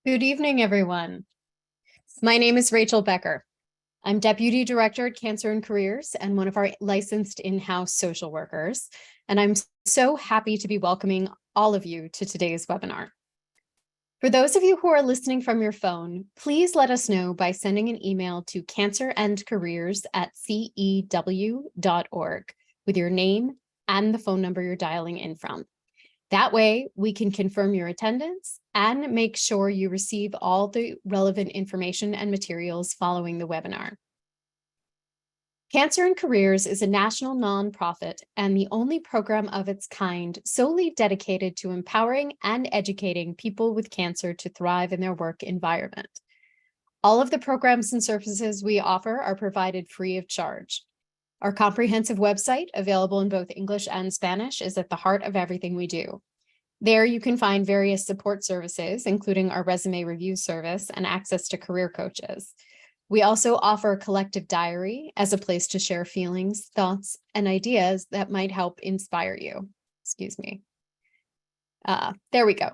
Good evening, everyone. My name is Rachel Becker. I'm Deputy Director at Cancer and Careers and one of our licensed in-house social workers. And I'm so happy to be welcoming all of you to today's webinar. For those of you who are listening from your phone, please let us know by sending an email to cancerandcareers@cew.org with your name and the phone number you're dialing in from. That way, we can confirm your attendance and make sure you receive all the relevant information and materials following the webinar. Cancer and Careers is a national nonprofit and the only program of its kind solely dedicated to empowering and educating people with cancer to thrive in their work environment. All of the programs and services we offer are provided free of charge. Our comprehensive website, available in both English and Spanish, is at the heart of everything we do. There you can find various support services, including our resume review service and access to career coaches. We also offer a collective diary as a place to share feelings, thoughts, and ideas that might help inspire you. Excuse me. There we go.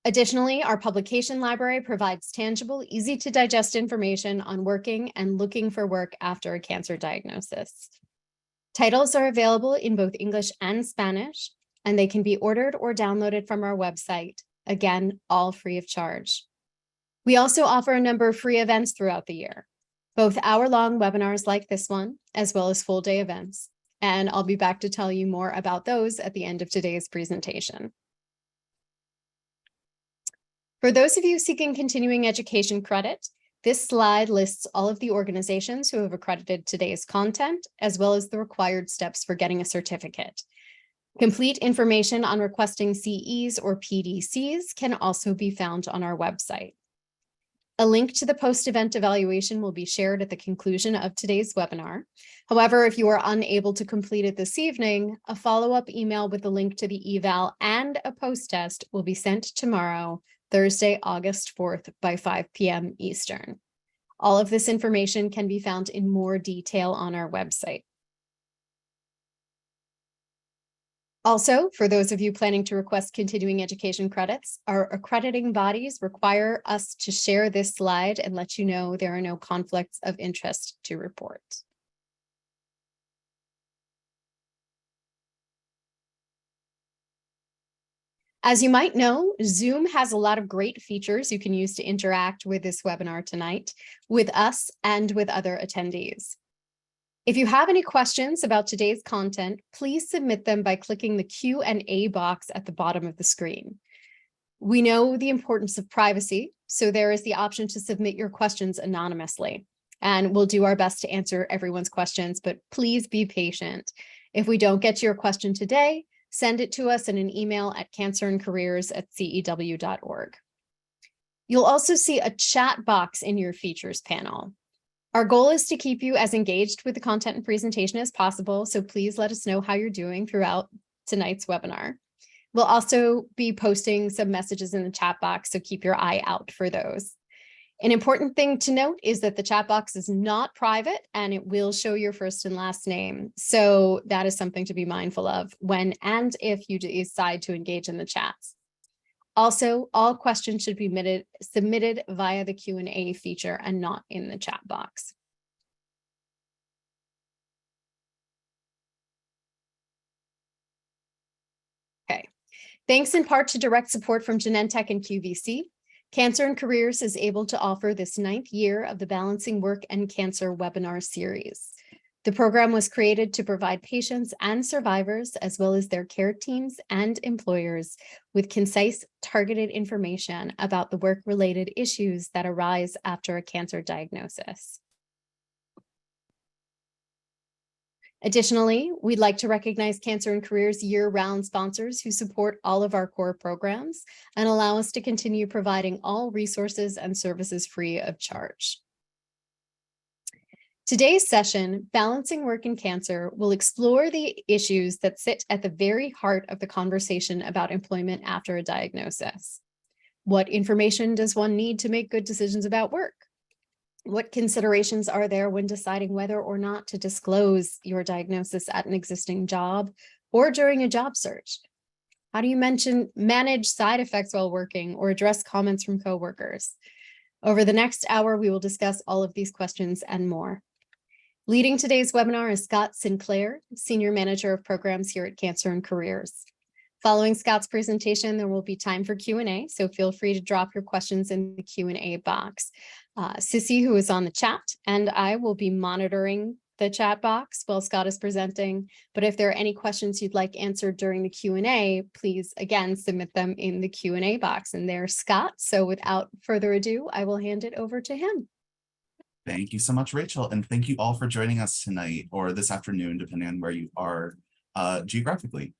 Additionally, our publication library provides tangible, easy to digest information on working and looking for work after a cancer diagnosis. Titles are available in both English and Spanish, and they can be ordered or downloaded from our website. Again, all free of charge. We also offer a number of free events throughout the year, both hour-long webinars like this one, as well as full-day events. And I'll be back to tell you more about those at the end of today's presentation. For those of you seeking continuing education credit, this slide lists all of the organizations who have accredited today's content, as well as the required steps for getting a certificate. Complete information on requesting CEs or PDCs can also be found on our website. A link to the post-event evaluation will be shared at the conclusion of today's webinar. However, if you are unable to complete it this evening, a follow-up email with the link to the eval and a post-test will be sent tomorrow, Thursday, August 4th by 5 p.m. Eastern. All of this information can be found in more detail on our website. Also, for those of you planning to request continuing education credits, our accrediting bodies require us to share this slide and let you know there are no conflicts of interest to report. As you might know, Zoom has a lot of great features you can use to interact with this webinar tonight, with us and with other attendees. If you have any questions about today's content, please submit them by clicking the Q&A box at the bottom of the screen. We know the importance of privacy, so there is the option to submit your questions anonymously. And we'll do our best to answer everyone's questions, but please be patient. If we don't get to your question today, send it to us in an email at cancerandcareers@cew.org. You'll also see a chat box in your features panel. Our goal is to keep you as engaged with the content and presentation as possible, so please let us know how you're doing throughout tonight's webinar. We'll also be posting some messages in the chat box, so keep your eye out for those. An important thing to note is that the chat box is not private and it will show your first and last name. So that is something to be mindful of when and if you decide to engage in the chats. Also, all questions should be submitted via the Q&A feature and not in the chat box. Okay, thanks in part to direct support from Genentech and QVC, Cancer and Careers is able to offer this 9th year of the Balancing Work and Cancer webinar series. The program was created to provide patients and survivors, as well as their care teams and employers, with concise, targeted information about the work-related issues that arise after a cancer diagnosis. Additionally, we'd like to recognize Cancer and Careers year-round sponsors who support all of our core programs and allow us to continue providing all resources and services free of charge. Today's session, Balancing Work and Cancer, will explore the issues that sit at the very heart of the conversation about employment after a diagnosis. What information does one need to make good decisions about work? What considerations are there when deciding whether or not to disclose your diagnosis at an existing job or during a job search? How do you manage side effects while working or address comments from coworkers? Over the next hour, we will discuss all of these questions and more. Leading today's webinar is Scott Sinclair, Senior Manager of Programs here at Cancer and Careers. Following Scott's presentation, there will be time for Q&A, so feel free to drop your questions in the Q&A box. Sissy, who is on the chat, and I will be monitoring the chat box while Scott is presenting. But if there are any questions you'd like answered during the Q&A, please, again, submit them in the Q&A box. And there's Scott. So without further ado, I will hand it over to him. Thank you so much, Rachel. And thank you all for joining us tonight or this afternoon, depending on where you are geographically.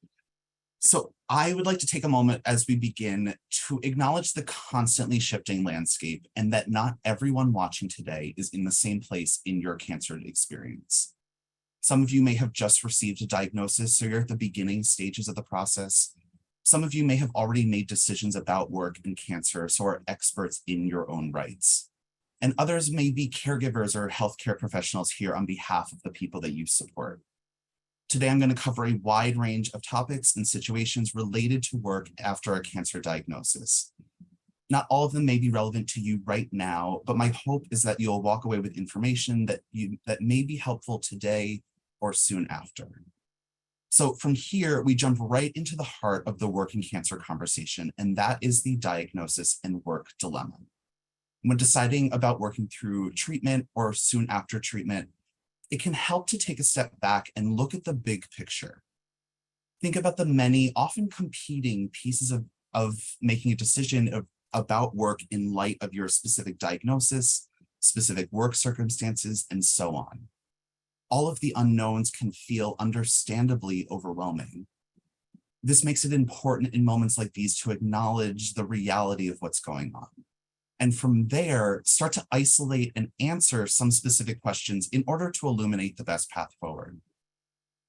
So I would like to take a moment as we begin to acknowledge the constantly shifting landscape and that not everyone watching today is in the same place in your cancer experience. Some of you may have just received a diagnosis, so you're at the beginning stages of the process. Some of you may have already made decisions about work and cancer, so are experts in your own rights. And others may be caregivers or healthcare professionals here on behalf of the people that you support. Today, I'm going to cover a wide range of topics and situations related to work after a cancer diagnosis. Not all of them may be relevant to you right now, but my hope is that you'll walk away with information that may be helpful today or soon after. So from here, we jump right into the heart of the work and cancer conversation, and that is the diagnosis and work dilemma. When deciding about working through treatment or soon after treatment, it can help to take a step back and look at the big picture. Think about the many, often competing pieces of making a decision about work in light of your specific diagnosis, specific work circumstances, and so on. All of the unknowns can feel understandably overwhelming. This makes it important in moments like these to acknowledge the reality of what's going on. And from there, start to isolate and answer some specific questions in order to illuminate the best path forward.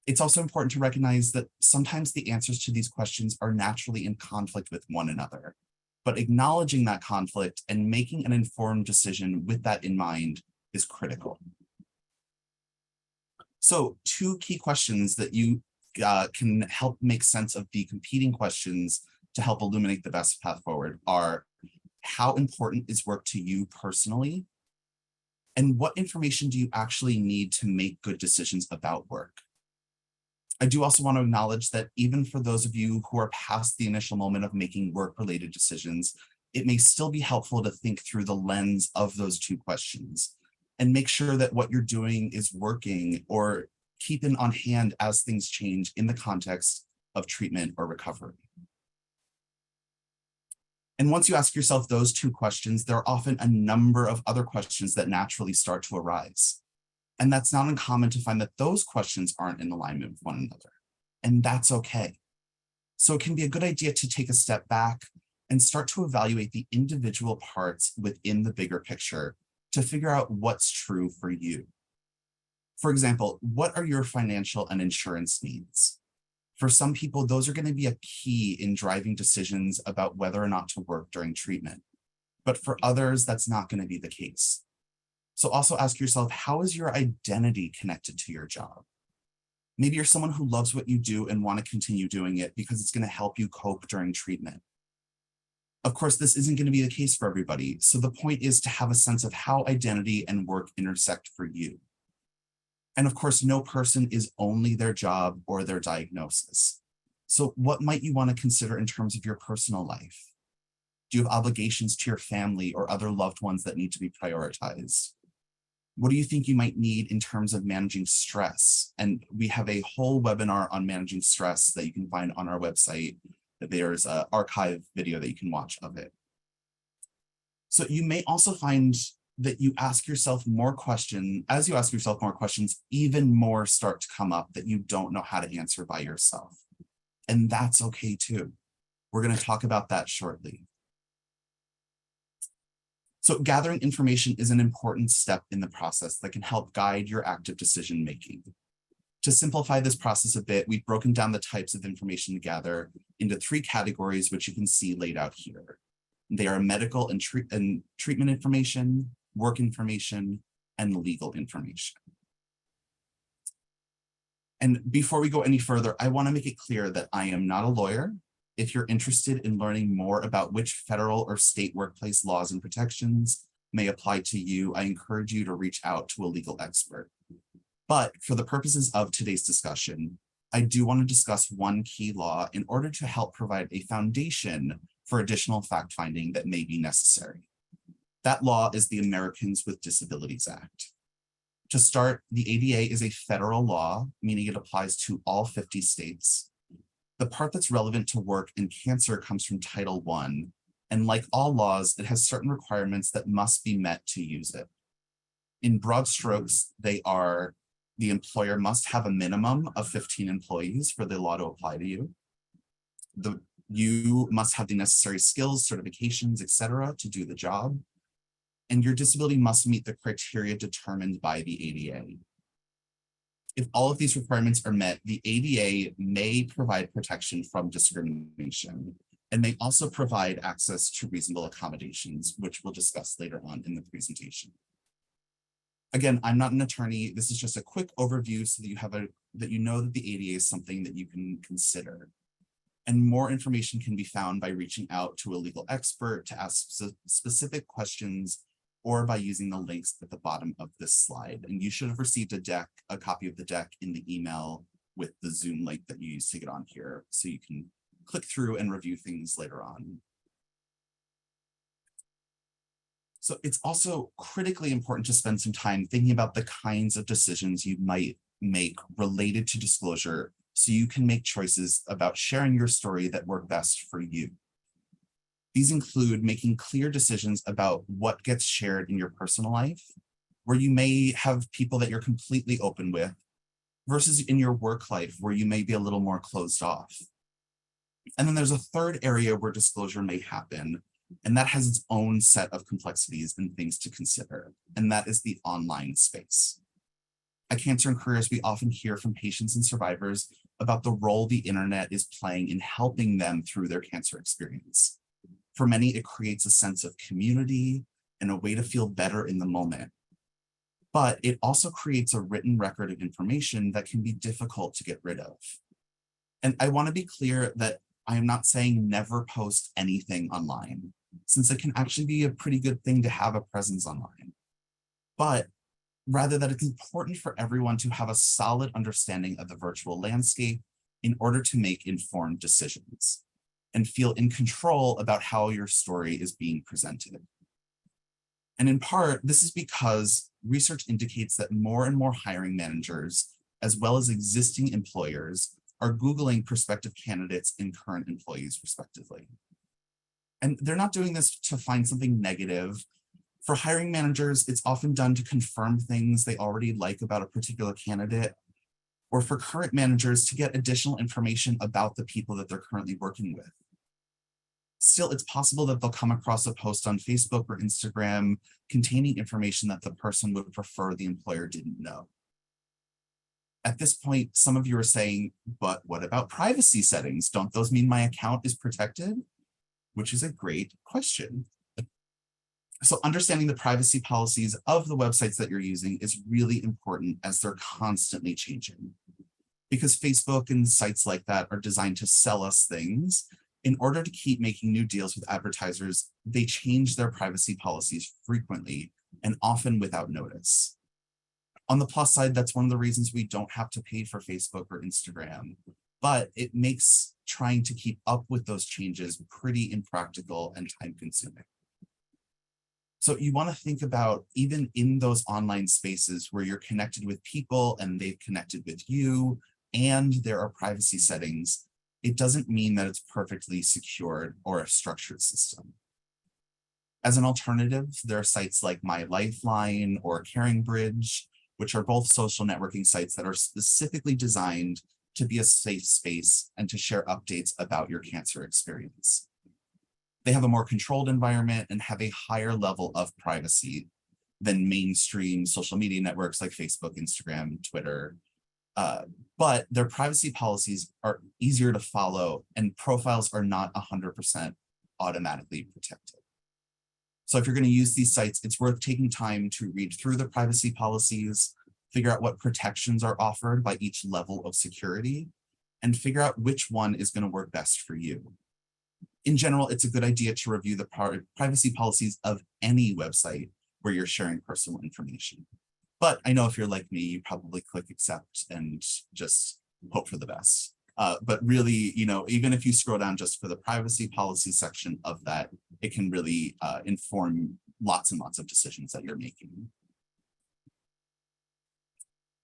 It's also important to recognize that sometimes the answers to these questions are naturally in conflict with one another, but acknowledging that conflict and making an informed decision with that in mind is critical. So 2 key questions that you can help make sense of the competing questions to help illuminate the best path forward are: how important is work to you personally? And what information do you actually need to make good decisions about work? I do also want to acknowledge that even for those of you who are past the initial moment of making work-related decisions, it may still be helpful to think through the lens of those 2 questions and make sure that what you're doing is working, or keep it on hand as things change in the context of treatment or recovery. And once you ask yourself those 2 questions, there are often a number of other questions that naturally start to arise. And that's not uncommon to find that those questions aren't in alignment with one another. And that's okay. So it can be a good idea to take a step back and start to evaluate the individual parts within the bigger picture to figure out what's true for you. For example, what are your financial and insurance needs? For some people, those are going to be a key in driving decisions about whether or not to work during treatment. But for others, that's not going to be the case. So also ask yourself, how is your identity connected to your job? Maybe you're someone who loves what you do and want to continue doing it because it's going to help you cope during treatment. Of course, this isn't going to be the case for everybody. So the point is to have a sense of how identity and work intersect for you. And of course, no person is only their job or their diagnosis. So what might you want to consider in terms of your personal life? Do you have obligations to your family or other loved ones that need to be prioritized? What do you think you might need in terms of managing stress? And we have a whole webinar on managing stress that you can find on our website. There's an archive video that you can watch of it. So you may also find that you ask yourself more questions. As you ask yourself more questions, even more start to come up that you don't know how to answer by yourself. And that's okay too. We're going to talk about that shortly. So gathering information is an important step in the process that can help guide your active decision making. To simplify this process a bit, we've broken down the types of information to gather into 3 categories, which you can see laid out here. They are medical and treatment information, work information, and legal information. And before we go any further, I want to make it clear that I am not a lawyer. If you're interested in learning more about which federal or state workplace laws and protections may apply to you, I encourage you to reach out to a legal expert. But for the purposes of today's discussion, I do want to discuss one key law in order to help provide a foundation for additional fact-finding that may be necessary. That law is the Americans with Disabilities Act. To start, the ADA is a federal law, meaning it applies to all 50 states. The part that's relevant to work and cancer comes from Title I, and like all laws, it has certain requirements that must be met to use it. In broad strokes, they are: the employer must have a minimum of 15 employees for the law to apply to you. You must have the necessary skills, certifications, etc. to do the job. And your disability must meet the criteria determined by the ADA. If all of these requirements are met, the ADA may provide protection from discrimination and may also provide access to reasonable accommodations, which we'll discuss later on in the presentation. Again, I'm not an attorney. This is just a quick overview so that you know that the ADA is something that you can consider. And more information can be found by reaching out to a legal expert to ask specific questions, or by using the links at the bottom of this slide. And you should have received a copy of the deck in the email with the Zoom link that you used to get on here, so you can click through and review things later on. So it's also critically important to spend some time thinking about the kinds of decisions you might make related to disclosure, so you can make choices about sharing your story that work best for you. These include making clear decisions about what gets shared in your personal life, where you may have people that you're completely open with, versus in your work life, where you may be a little more closed off. And then there's a third area where disclosure may happen, and that has its own set of complexities and things to consider, and that is the online space. At Cancer and Careers, we often hear from patients and survivors about the role the internet is playing in helping them through their cancer experience. For many, it creates a sense of community and a way to feel better in the moment. But it also creates a written record of information that can be difficult to get rid of. And I want to be clear that I am not saying never post anything online, since it can actually be a pretty good thing to have a presence online. But rather that it's important for everyone to have a solid understanding of the virtual landscape in order to make informed decisions and feel in control about how your story is being presented. And in part, this is because research indicates that more and more hiring managers, as well as existing employers, are Googling prospective candidates and current employees, respectively. And they're not doing this to find something negative. For hiring managers, it's often done to confirm things they already like about a particular candidate, or for current managers to get additional information about the people that they're currently working with. Still, it's possible that they'll come across a post on Facebook or Instagram containing information that the person would prefer the employer didn't know. At this point, some of you are saying, but what about privacy settings? Don't those mean my account is protected? Which is a great question. So understanding the privacy policies of the websites that you're using is really important, as they're constantly changing. Because Facebook and sites like that are designed to sell us things. In order to keep making new deals with advertisers, they change their privacy policies frequently and often without notice. On the plus side, that's one of the reasons we don't have to pay for Facebook or Instagram, but it makes trying to keep up with those changes pretty impractical and time-consuming. So you want to think about, even in those online spaces where you're connected with people and they've connected with you, and there are privacy settings, it doesn't mean that it's perfectly secured or a structured system. As an alternative, there are sites like My Lifeline or Caring Bridge, which are both social networking sites that are specifically designed to be a safe space and to share updates about your cancer experience. They have a more controlled environment and have a higher level of privacy than mainstream social media networks like Facebook, Instagram, Twitter. But their privacy policies are easier to follow, and profiles are not 100% automatically protected. So if you're going to use these sites, it's worth taking time to read through the privacy policies, figure out what protections are offered by each level of security, and figure out which one is going to work best for you. In general, it's a good idea to review the privacy policies of any website where you're sharing personal information. But I know if you're like me, you probably click accept and just hope for the best. But really, even if you scroll down just for the privacy policy section of that, it can really inform lots and lots of decisions that you're making.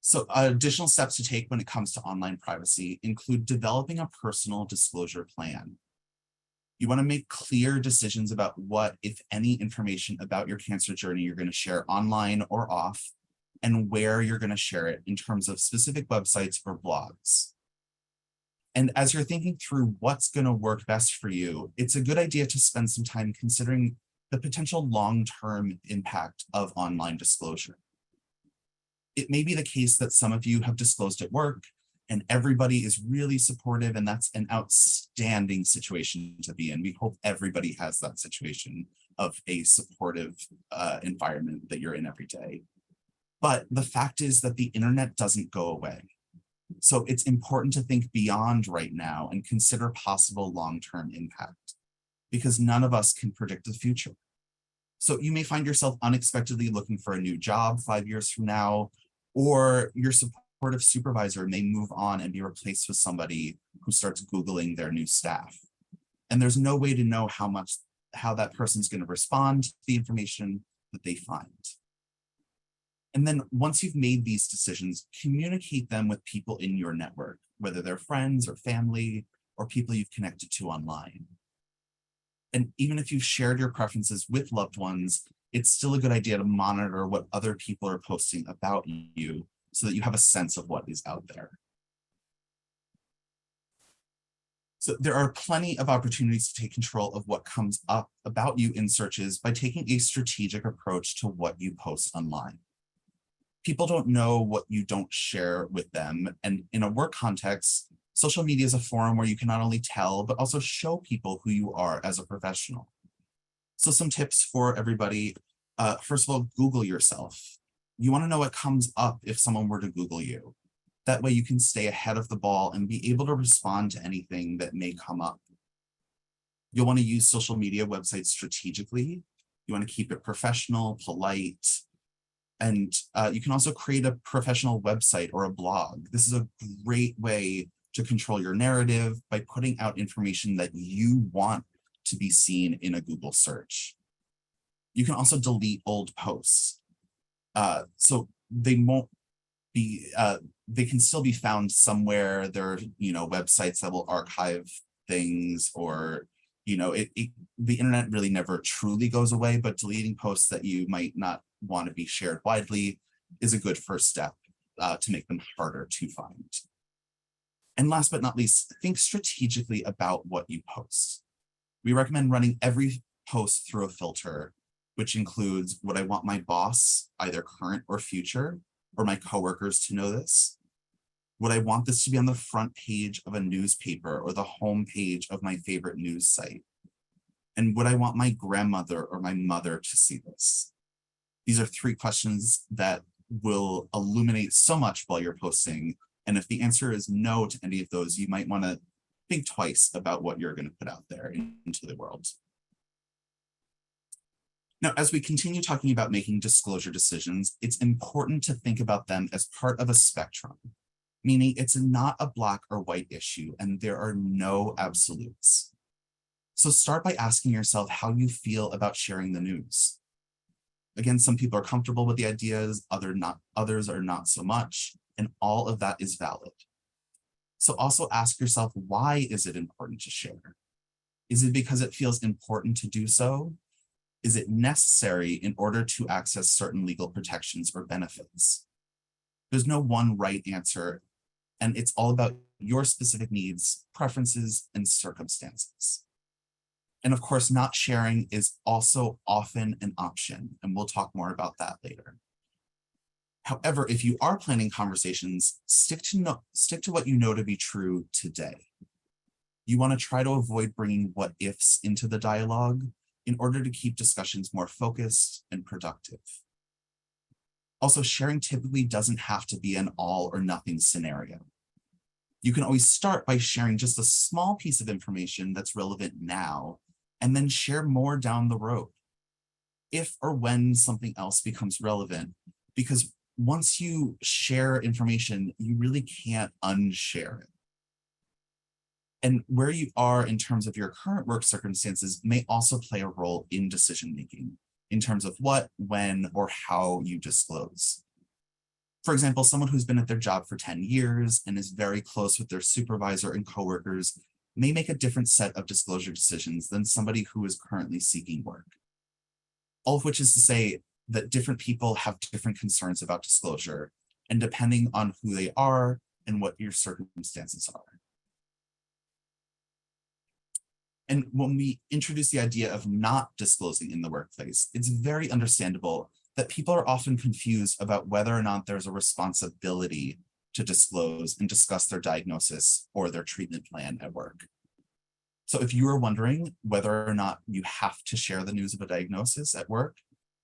So additional steps to take when it comes to online privacy include developing a personal disclosure plan. You want to make clear decisions about what, if any, information about your cancer journey you're going to share online or off, and where you're going to share it in terms of specific websites or blogs. And as you're thinking through what's going to work best for you, it's a good idea to spend some time considering the potential long-term impact of online disclosure. It may be the case that some of you have disclosed at work and everybody is really supportive, and that's an outstanding situation to be in. We hope everybody has that situation of a supportive environment that you're in every day. But the fact is that the internet doesn't go away. So it's important to think beyond right now and consider possible long-term impact, because none of us can predict the future. So you may find yourself unexpectedly looking for a new job 5 years from now, or your supportive supervisor may move on and be replaced with somebody who starts Googling their new staff. And there's no way to know how that person's going to respond to the information that they find. And then once you've made these decisions, communicate them with people in your network, whether they're friends or family or people you've connected to online. And even if you've shared your preferences with loved ones, it's still a good idea to monitor what other people are posting about you so that you have a sense of what is out there. So there are plenty of opportunities to take control of what comes up about you in searches by taking a strategic approach to what you post online. People don't know what you don't share with them. And in a work context, social media is a forum where you can not only tell, but also show people who you are as a professional. So some tips for everybody. First of all, Google yourself. You want to know what comes up if someone were to Google you. That way you can stay ahead of the ball and be able to respond to anything that may come up. You'll want to use social media websites strategically. You want to keep it professional, polite, and you can also create a professional website or a blog. This is a great way to control your narrative by putting out information that you want to be seen in a Google search. You can also delete old posts. So they won't be, they can still be found somewhere. There are, websites that will archive things, or, the internet really never truly goes away, but deleting posts that you might not want to be shared widely is a good first step to make them harder to find. And last but not least, think strategically about what you post. We recommend running every post through a filter, which includes, would I want my boss, either current or future, or my coworkers to know this? Would I want this to be on the front page of a newspaper or the home page of my favorite news site? And would I want my grandmother or my mother to see this? These are 3 questions that will illuminate so much while you're posting. And if the answer is no to any of those, you might want to think twice about what you're going to put out there into the world. Now, as we continue talking about making disclosure decisions, it's important to think about them as part of a spectrum, meaning it's not a black or white issue, and there are no absolutes. So start by asking yourself how you feel about sharing the news. Again, some people are comfortable with the ideas, others are not so much, and all of that is valid. So also ask yourself, why is it important to share? Is it because it feels important to do so? Is it necessary in order to access certain legal protections or benefits? There's no one right answer, and it's all about your specific needs, preferences, and circumstances. And of course, not sharing is also often an option, and we'll talk more about that later. However, if you are planning conversations, stick to what you know to be true today. You want to try to avoid bringing what ifs into the dialogue, in order to keep discussions more focused and productive. Also, sharing typically doesn't have to be an all or nothing scenario. You can always start by sharing just a small piece of information that's relevant now, and then share more down the road, if or when something else becomes relevant, because once you share information, you really can't unshare it. And where you are in terms of your current work circumstances may also play a role in decision-making, in terms of what, when, or how you disclose. For example, someone who's been at their job for 10 years and is very close with their supervisor and coworkers may make a different set of disclosure decisions than somebody who is currently seeking work. All of which is to say that different people have different concerns about disclosure, and depending on who they are and what your circumstances are. And when we introduce the idea of not disclosing in the workplace, it's very understandable that people are often confused about whether or not there's a responsibility to disclose and discuss their diagnosis or their treatment plan at work. So if you are wondering whether or not you have to share the news of a diagnosis at work,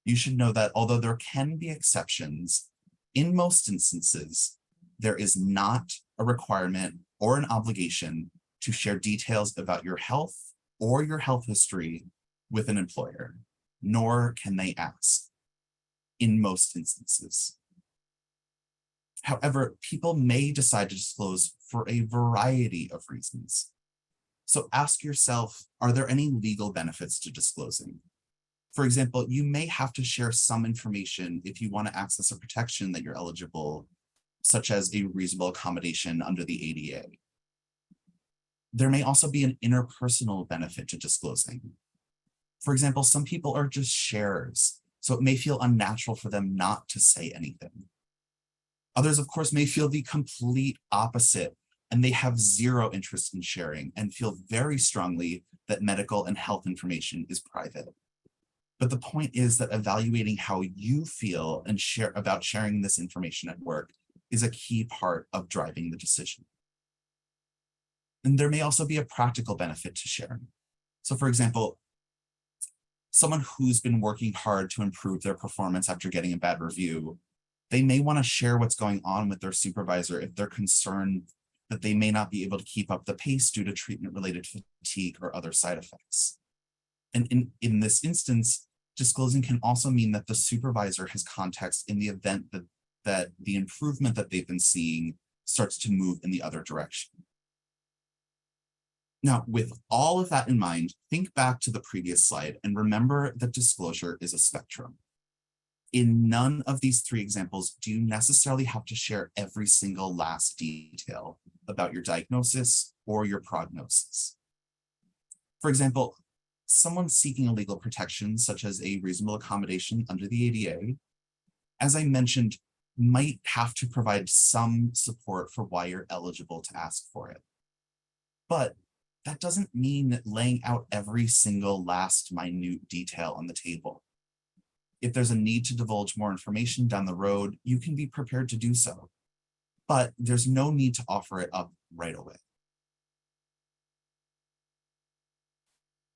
you should know that although there can be exceptions, in most instances, there is not a requirement or an obligation to share details about your health or your health history with an employer, nor can they ask in most instances. However, people may decide to disclose for a variety of reasons. So ask yourself, are there any legal benefits to disclosing? For example, you may have to share some information if you want to access a protection that you're eligible, such as a reasonable accommodation under the ADA. There may also be an interpersonal benefit to disclosing. For example, some people are just sharers, so it may feel unnatural for them not to say anything. Others, of course, may feel the complete opposite, and they have zero interest in sharing and feel very strongly that medical and health information is private. But the point is that evaluating how you feel and about sharing this information at work is a key part of driving the decision. And there may also be a practical benefit to sharing. So for example, someone who's been working hard to improve their performance after getting a bad review, they may want to share what's going on with their supervisor if they're concerned that they may not be able to keep up the pace due to treatment-related fatigue or other side effects. And in this instance, disclosing can also mean that the supervisor has context in the event that the improvement that they've been seeing starts to move in the other direction. Now, with all of that in mind, think back to the previous slide and remember that disclosure is a spectrum. In none of these three examples do you necessarily have to share every single last detail about your diagnosis or your prognosis. For example, someone seeking a legal protection, such as a reasonable accommodation under the ADA, as I mentioned, might have to provide some support for why you're eligible to ask for it. But that doesn't mean laying out every single last minute detail on the table. If there's a need to divulge more information down the road, you can be prepared to do so, but there's no need to offer it up right away.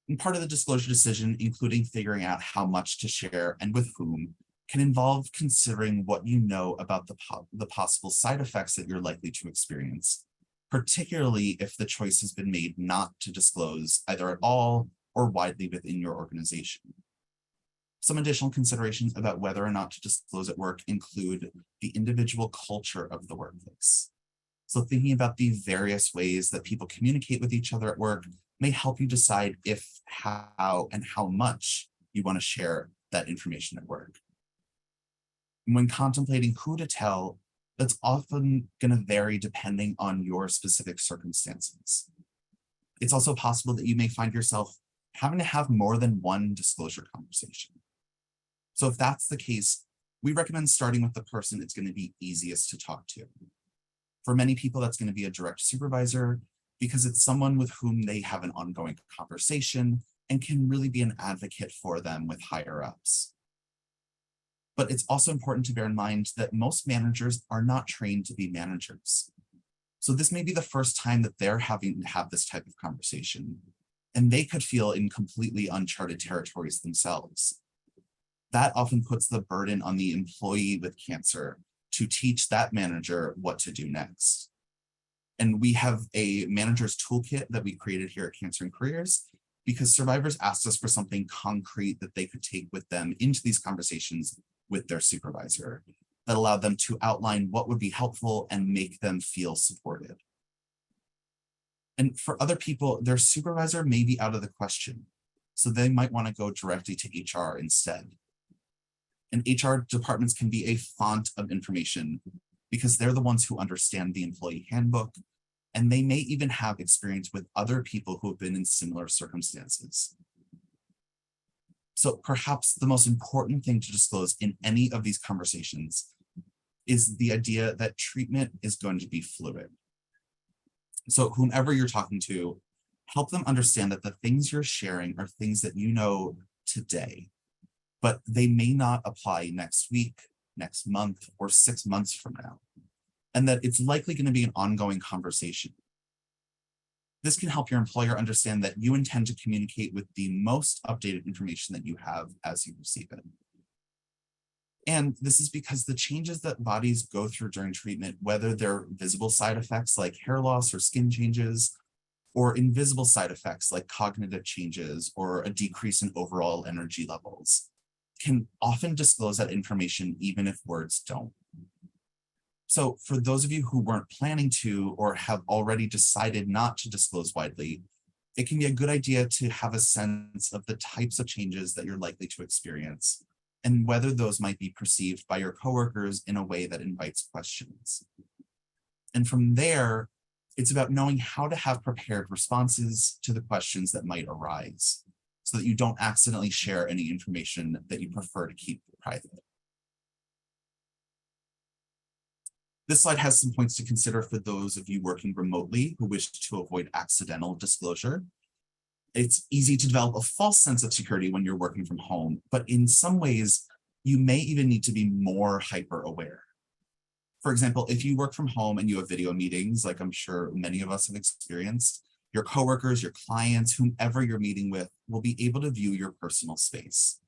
And part of the disclosure decision, including figuring out how much to share and with whom, can involve considering what you know about the possible side effects that you're likely to experience, particularly if the choice has been made not to disclose either at all or widely within your organization. Some additional considerations about whether or not to disclose at work include the individual culture of the workplace. So thinking about the various ways that people communicate with each other at work may help you decide if, how, and how much you want to share that information at work. And when contemplating who to tell, that's often going to vary depending on your specific circumstances. It's also possible that you may find yourself having to have more than one disclosure conversation. So if that's the case, we recommend starting with the person it's going to be easiest to talk to. For many people, that's going to be a direct supervisor because it's someone with whom they have an ongoing conversation and can really be an advocate for them with higher ups. But it's also important to bear in mind that most managers are not trained to be managers. So this may be the first time that they're having to have this type of conversation. and they could feel in completely uncharted territories themselves. That often puts the burden on the employee with cancer to teach that manager what to do next. And we have a manager's toolkit that we created here at Cancer and Careers because survivors asked us for something concrete that they could take with them into these conversations with their supervisor that allowed them to outline what would be helpful and make them feel supported. And for other people, their supervisor may be out of the question, so they might want to go directly to HR instead. And HR departments can be a font of information because they're the ones who understand the employee handbook, and they may even have experience with other people who have been in similar circumstances. So perhaps the most important thing to disclose in any of these conversations is the idea that treatment is going to be fluid. So whomever you're talking to, help them understand that the things you're sharing are things that you know today, but they may not apply next week, next month, or 6 months from now, and that it's likely going to be an ongoing conversation. This can help your employer understand that you intend to communicate with the most updated information that you have as you receive it. And this is because the changes that bodies go through during treatment, whether they're visible side effects like hair loss or skin changes, or invisible side effects like cognitive changes or a decrease in overall energy levels, can often disclose that information even if words don't. So for those of you who weren't planning to or have already decided not to disclose widely, it can be a good idea to have a sense of the types of changes that you're likely to experience and whether those might be perceived by your coworkers in a way that invites questions. And from there, it's about knowing how to have prepared responses to the questions that might arise so that you don't accidentally share any information that you prefer to keep private. This slide has some points to consider for those of you working remotely who wish to avoid accidental disclosure. It's easy to develop a false sense of security when you're working from home, but in some ways, you may even need to be more hyper aware. For example, if you work from home and you have video meetings, like I'm sure many of us have experienced, your coworkers, your clients, whomever you're meeting with will be able to view your personal space.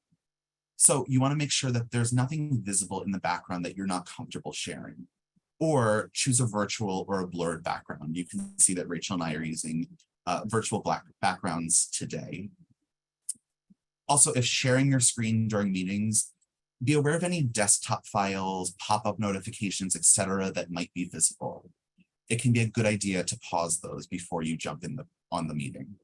So you want to make sure that there's nothing visible in the background that you're not comfortable sharing, or choose a virtual or a blurred background. You can see that Rachel and I are using virtual backgrounds today. Also, if sharing your screen during meetings, be aware of any desktop files, pop-up notifications, etc., that might be visible. It can be a good idea to pause those before you jump on the meeting.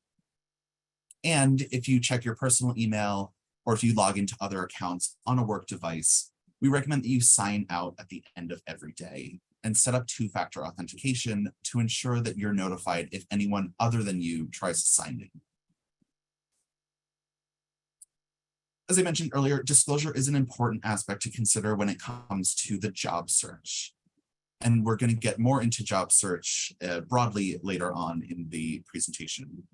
And if you check your personal email, or if you log into other accounts on a work device, we recommend that you sign out at the end of every day and set up two-factor authentication to ensure that you're notified if anyone other than you tries to sign in. As I mentioned earlier, disclosure is an important aspect to consider when it comes to the job search. And we're going to get more into job search broadly later on in the presentation.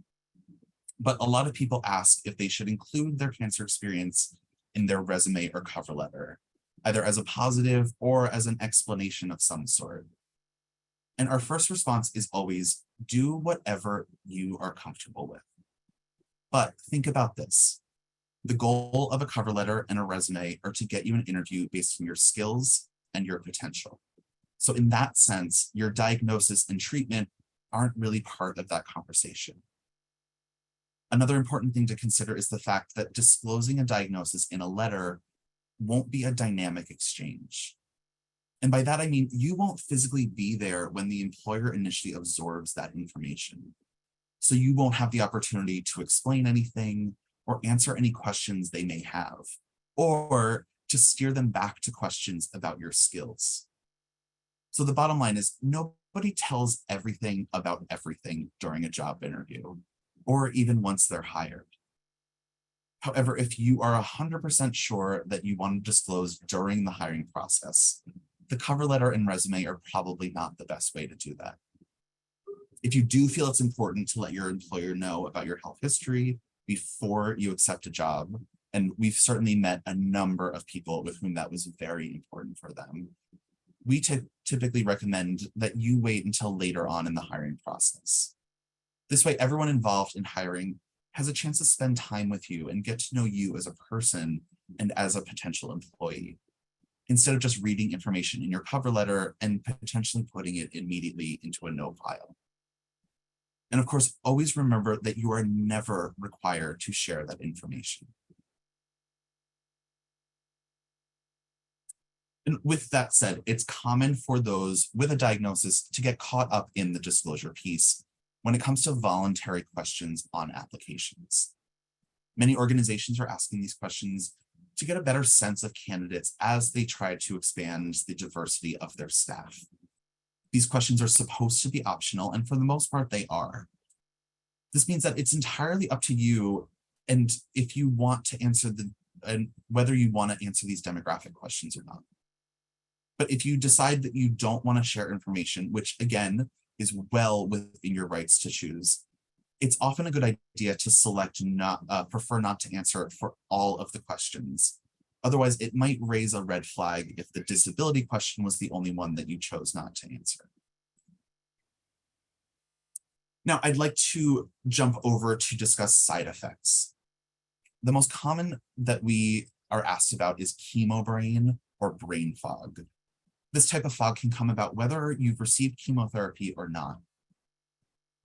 But a lot of people ask if they should include their cancer experience in their resume or cover letter, either as a positive or as an explanation of some sort. And our first response is always, do whatever you are comfortable with. But think about this. The goal of a cover letter and a resume are to get you an interview based on your skills and your potential. So in that sense, your diagnosis and treatment aren't really part of that conversation. Another important thing to consider is the fact that disclosing a diagnosis in a letter won't be a dynamic exchange. And by that, I mean, you won't physically be there when the employer initially absorbs that information. So you won't have the opportunity to explain anything or answer any questions they may have, or to steer them back to questions about your skills. So the bottom line is nobody tells everything about everything during a job interview, or even once they're hired. However, if you are 100% sure that you want to disclose during the hiring process, the cover letter and resume are probably not the best way to do that. If you do feel it's important to let your employer know about your health history before you accept a job, and we've certainly met a number of people with whom that was very important for them, we typically recommend that you wait until later on in the hiring process. This way, everyone involved in hiring has a chance to spend time with you and get to know you as a person and as a potential employee, instead of just reading information in your cover letter and potentially putting it immediately into a no file. And of course, always remember that you are never required to share that information. And with that said, it's common for those with a diagnosis to get caught up in the disclosure piece when it comes to voluntary questions on applications. Many organizations are asking these questions to get a better sense of candidates as they try to expand the diversity of their staff. These questions are supposed to be optional, and for the most part, they are. This means that it's entirely up to you, and if you want to answer and whether you want to answer these demographic questions or not. But if you decide that you don't want to share information, which again is well within your rights to choose, it's often a good idea to select prefer not to answer for all of the questions. Otherwise, it might raise a red flag if the disability question was the only one that you chose not to answer. Now, I'd like to jump over to discuss side effects. The most common that we are asked about is chemobrain or brain fog. This type of fog can come about whether you've received chemotherapy or not.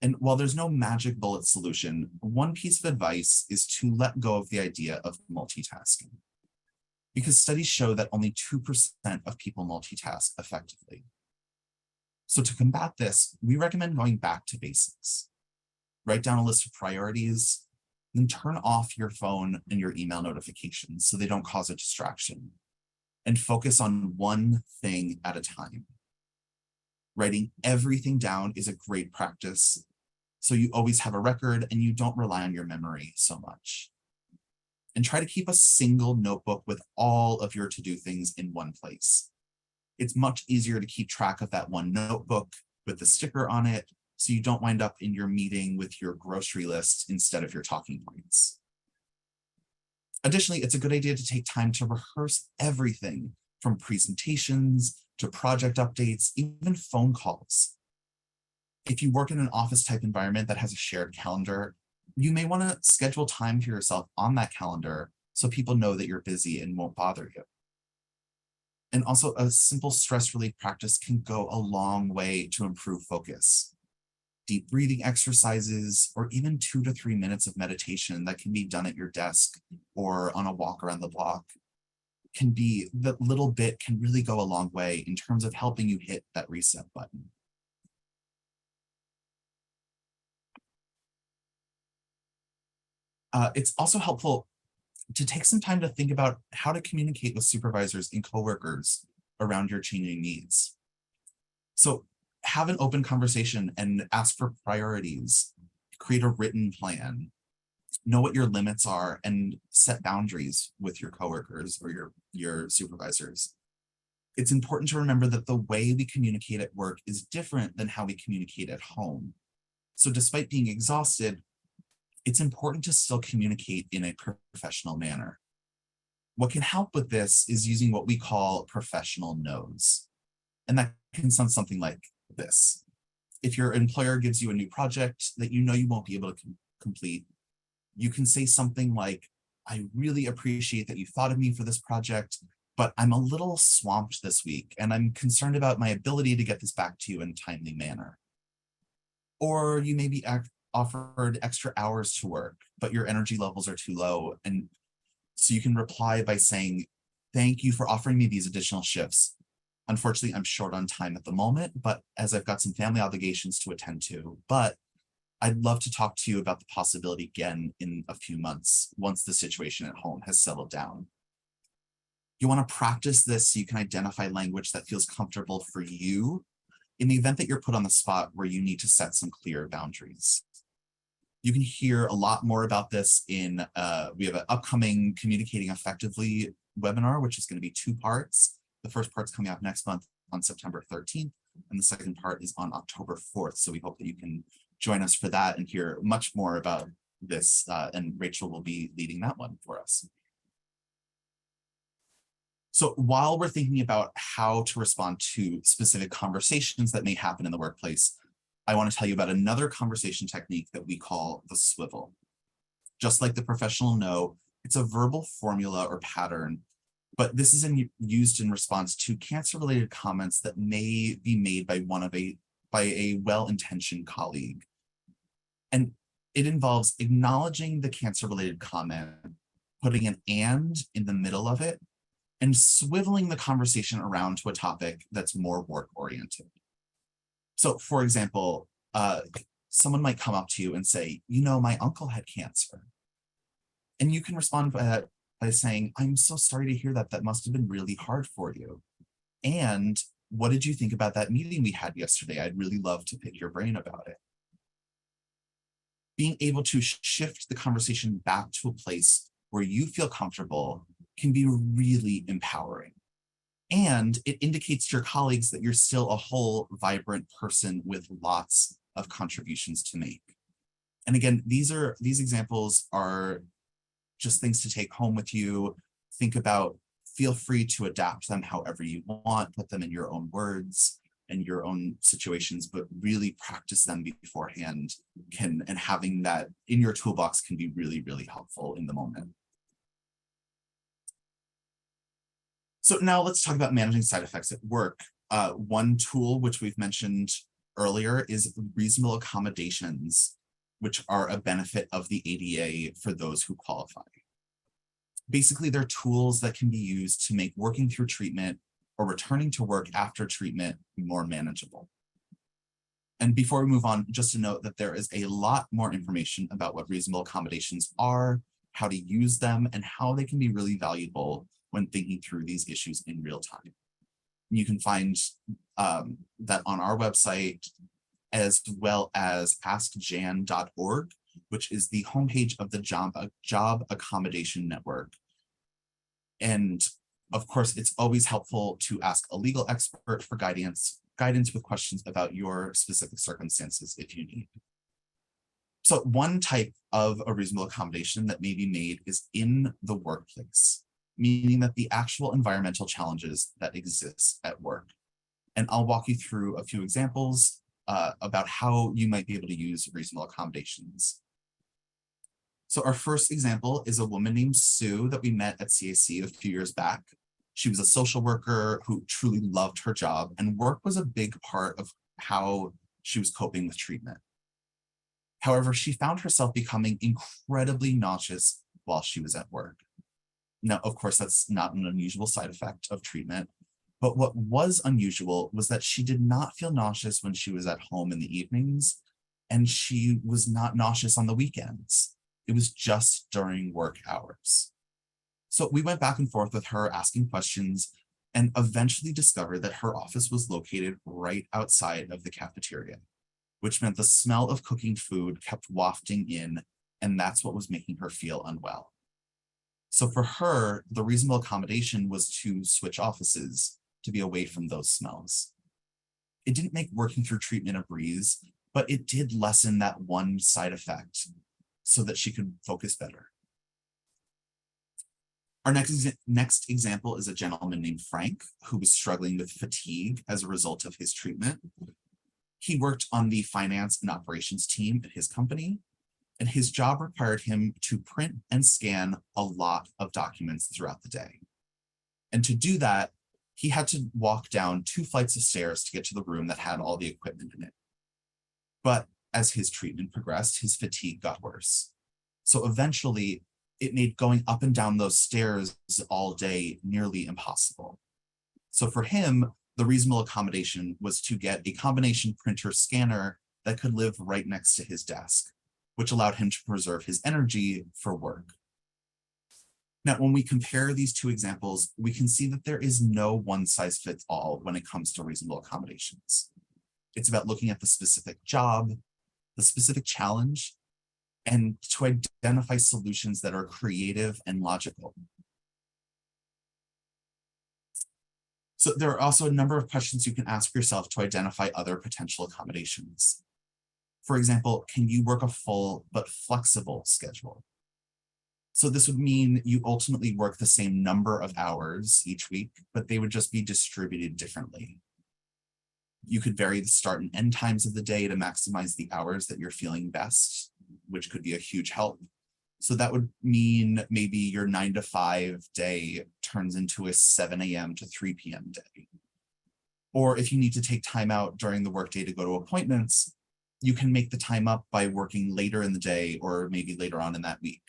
And while there's no magic bullet solution, one piece of advice is to let go of the idea of multitasking, because studies show that only 2% of people multitask effectively. So to combat this, we recommend going back to basics. Write down a list of priorities, then turn off your phone and your email notifications so they don't cause a distraction, and focus on one thing at a time. Writing everything down is a great practice, so you always have a record and you don't rely on your memory so much. And try to keep a single notebook with all of your to-do things in one place. It's much easier to keep track of that one notebook with the sticker on it, so you don't wind up in your meeting with your grocery list instead of your talking points. Additionally, it's a good idea to take time to rehearse everything from presentations to project updates, even phone calls. If you work in an office type environment that has a shared calendar, you may want to schedule time for yourself on that calendar so people know that you're busy and won't bother you. And also, a simple stress relief practice can go a long way to improve focus. Deep breathing exercises, or even 2 to 3 minutes of meditation that can be done at your desk or on a walk around the block, that little bit can really go a long way in terms of helping you hit that reset button. It's also helpful to take some time to think about how to communicate with supervisors and coworkers around your changing needs. So have an open conversation and ask for priorities, create a written plan, know what your limits are, and set boundaries with your coworkers or your supervisors. It's important to remember that the way we communicate at work is different than how we communicate at home. So despite being exhausted, it's important to still communicate in a professional manner. What can help with this is using what we call professional no's. And that can sound something like this. If your employer gives you a new project that you know you won't be able to complete, you can say something like, I really appreciate that you thought of me for this project, but I'm a little swamped this week and I'm concerned about my ability to get this back to you in a timely manner. Or you may be offered extra hours to work, but your energy levels are too low. And so you can reply by saying, thank you for offering me these additional shifts. Unfortunately, I'm short on time at the moment, but as I've got some family obligations to attend to, but I'd love to talk to you about the possibility again in a few months, once the situation at home has settled down. You want to practice this so you can identify language that feels comfortable for you in the event that you're put on the spot where you need to set some clear boundaries. You can hear a lot more about this in, we have an upcoming Communicating Effectively webinar, which is going to be 2 parts. The first part's coming out next month on September 13th, and the second part is on October 4th. So we hope that you can join us for that and hear much more about this, and Rachel will be leading that one for us. So while we're thinking about how to respond to specific conversations that may happen in the workplace, I want to tell you about another conversation technique that we call the swivel. Just like the professional no, it's a verbal formula or pattern, but this is used in response to cancer-related comments that may be made by a well-intentioned colleague. And it involves acknowledging the cancer-related comment, putting an and in the middle of it, and swiveling the conversation around to a topic that's more work-oriented. So, for example, someone might come up to you and say, you know, my uncle had cancer. And you can respond by saying, I'm so sorry to hear that. That must have been really hard for you. And what did you think about that meeting we had yesterday? I'd really love to pick your brain about it. Being able to shift the conversation back to a place where you feel comfortable can be really empowering. And it indicates to your colleagues that you're still a whole, vibrant person with lots of contributions to make. And again, these examples are just things to take home with you. Think about, feel free to adapt them however you want, put them in your own words and your own situations, but really practice them beforehand and having that in your toolbox can be really, really helpful in the moment. So now let's talk about managing side effects at work. One tool which we've mentioned earlier is reasonable accommodations, which are a benefit of the ADA for those who qualify. Basically, they're tools that can be used to make working through treatment or returning to work after treatment more manageable. And before we move on, just to note that there is a lot more information about what reasonable accommodations are, how to use them, and how they can be really valuable when thinking through these issues in real time. You can find that on our website, as well as askjan.org, which is the homepage of the Job Accommodation Network. And of course, it's always helpful to ask a legal expert for guidance with questions about your specific circumstances if you need. So one type of a reasonable accommodation that may be made is in the workplace, meaning that the actual environmental challenges that exist at work. And I'll walk you through a few examples about how you might be able to use reasonable accommodations. So our first example is a woman named Sue that we met at CAC a few years back. She was a social worker who truly loved her job, and work was a big part of how she was coping with treatment. However, she found herself becoming incredibly nauseous while she was at work. Now, of course, that's not an unusual side effect of treatment, but what was unusual was that she did not feel nauseous when she was at home in the evenings, and she was not nauseous on the weekends. It was just during work hours. So we went back and forth with her asking questions and eventually discovered that her office was located right outside of the cafeteria, which meant the smell of cooking food kept wafting in, and that's what was making her feel unwell. So for her, the reasonable accommodation was to switch offices to be away from those smells. It didn't make working through treatment a breeze, but it did lessen that one side effect so that she could focus better. Our next example is a gentleman named Frank, who was struggling with fatigue as a result of his treatment. He worked on the finance and operations team at his company, and his job required him to print and scan a lot of documents throughout the day. And to do that, he had to walk down 2 flights of stairs to get to the room that had all the equipment in it. But as his treatment progressed, his fatigue got worse. So eventually, it made going up and down those stairs all day nearly impossible. So for him, the reasonable accommodation was to get a combination printer scanner that could live right next to his desk, which allowed him to preserve his energy for work. Now, when we compare these two examples, we can see that there is no one-size-fits-all when it comes to reasonable accommodations. It's about looking at the specific job, the specific challenge, and to identify solutions that are creative and logical. So there are also a number of questions you can ask yourself to identify other potential accommodations. For example, can you work a full but flexible schedule? So this would mean you ultimately work the same number of hours each week, but they would just be distributed differently. You could vary the start and end times of the day to maximize the hours that you're feeling best, which could be a huge help. So that would mean maybe your 9 to 5 day turns into a 7 a.m. to 3 p.m. day. Or if you need to take time out during the workday to go to appointments, you can make the time up by working later in the day or maybe later on in that week.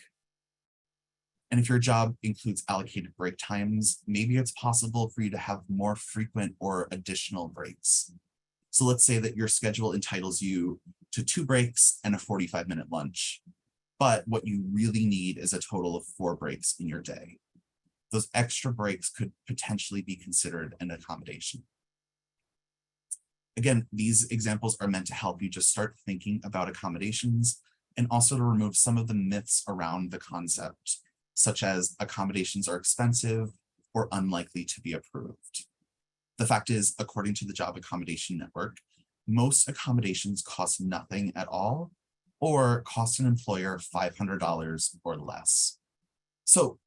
And if your job includes allocated break times, maybe it's possible for you to have more frequent or additional breaks. So let's say that your schedule entitles you to 2 breaks and a 45-minute lunch, but what you really need is a total of 4 breaks in your day. Those extra breaks could potentially be considered an accommodation. Again, these examples are meant to help you just start thinking about accommodations and also to remove some of the myths around the concept, such as accommodations are expensive or unlikely to be approved. The fact is, according to the Job Accommodation Network, most accommodations cost nothing at all or cost an employer $500 or less. So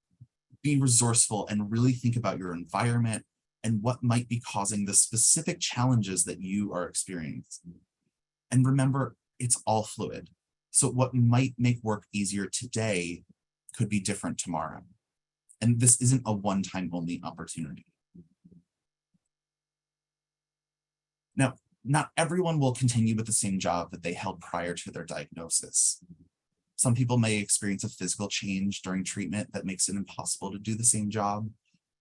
be resourceful and really think about your environment and what might be causing the specific challenges that you are experiencing. And remember, it's all fluid. So what might make work easier today could be different tomorrow. And this isn't a one-time only opportunity. Now, not everyone will continue with the same job that they held prior to their diagnosis. Some people may experience a physical change during treatment that makes it impossible to do the same job.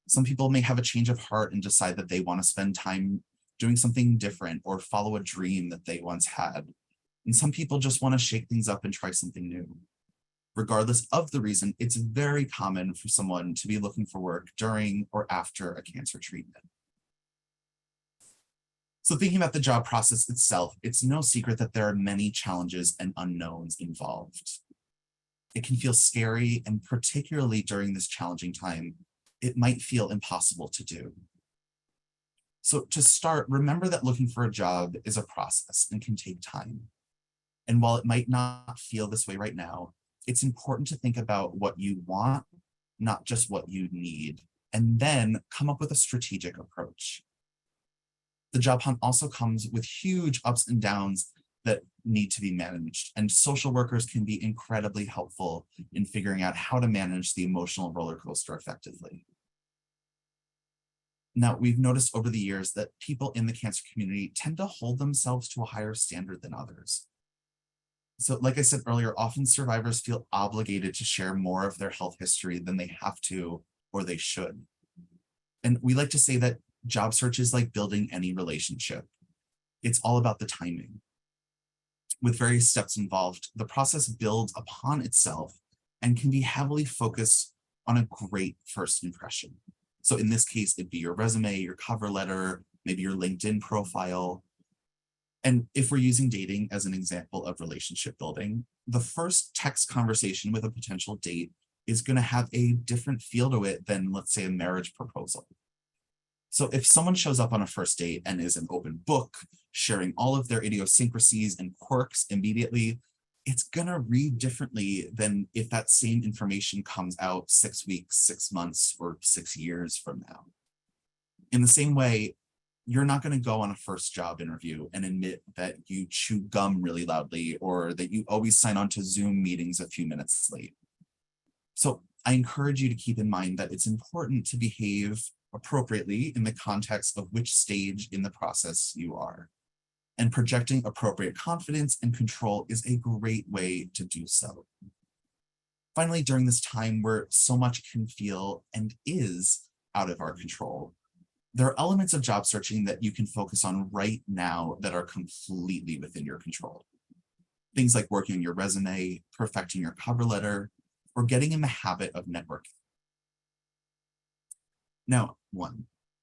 Some people may have a change of heart and decide that they want to spend time doing something different or follow a dream that they once had. And some people just want to shake things up and try something new. Regardless of the reason, it's very common for someone to be looking for work during or after a cancer treatment. So thinking about the job process itself, it's no secret that there are many challenges and unknowns involved. It can feel scary, and particularly during this challenging time, it might feel impossible to do. So to start, remember that looking for a job is a process and can take time. And while it might not feel this way right now, it's important to think about what you want, not just what you need, and then come up with a strategic approach. The job hunt also comes with huge ups and downs that need to be managed, and social workers can be incredibly helpful in figuring out how to manage the emotional roller coaster effectively. Now, we've noticed over the years that people in the cancer community tend to hold themselves to a higher standard than others. So like I said earlier, often survivors feel obligated to share more of their health history than they have to or they should. And we like to say that job search is like building any relationship. It's all about the timing. With various steps involved, the process builds upon itself and can be heavily focused on a great first impression. So in this case, it'd be your resume, your cover letter, maybe your LinkedIn profile. And if we're using dating as an example of relationship building, the first text conversation with a potential date is going to have a different feel to it than, let's say, a marriage proposal. So if someone shows up on a first date and is an open book, sharing all of their idiosyncrasies and quirks immediately, it's going to read differently than if that same information comes out 6 weeks, 6 months, or 6 years from now. In the same way, you're not going to go on a first job interview and admit that you chew gum really loudly or that you always sign on to Zoom meetings a few minutes late. So I encourage you to keep in mind that it's important to behave appropriately in the context of which stage in the process you are. And projecting appropriate confidence and control is a great way to do so. Finally, during this time where so much can feel and is out of our control, there are elements of job searching that you can focus on right now that are completely within your control. Things like working on your resume, perfecting your cover letter, or getting in the habit of networking. Now,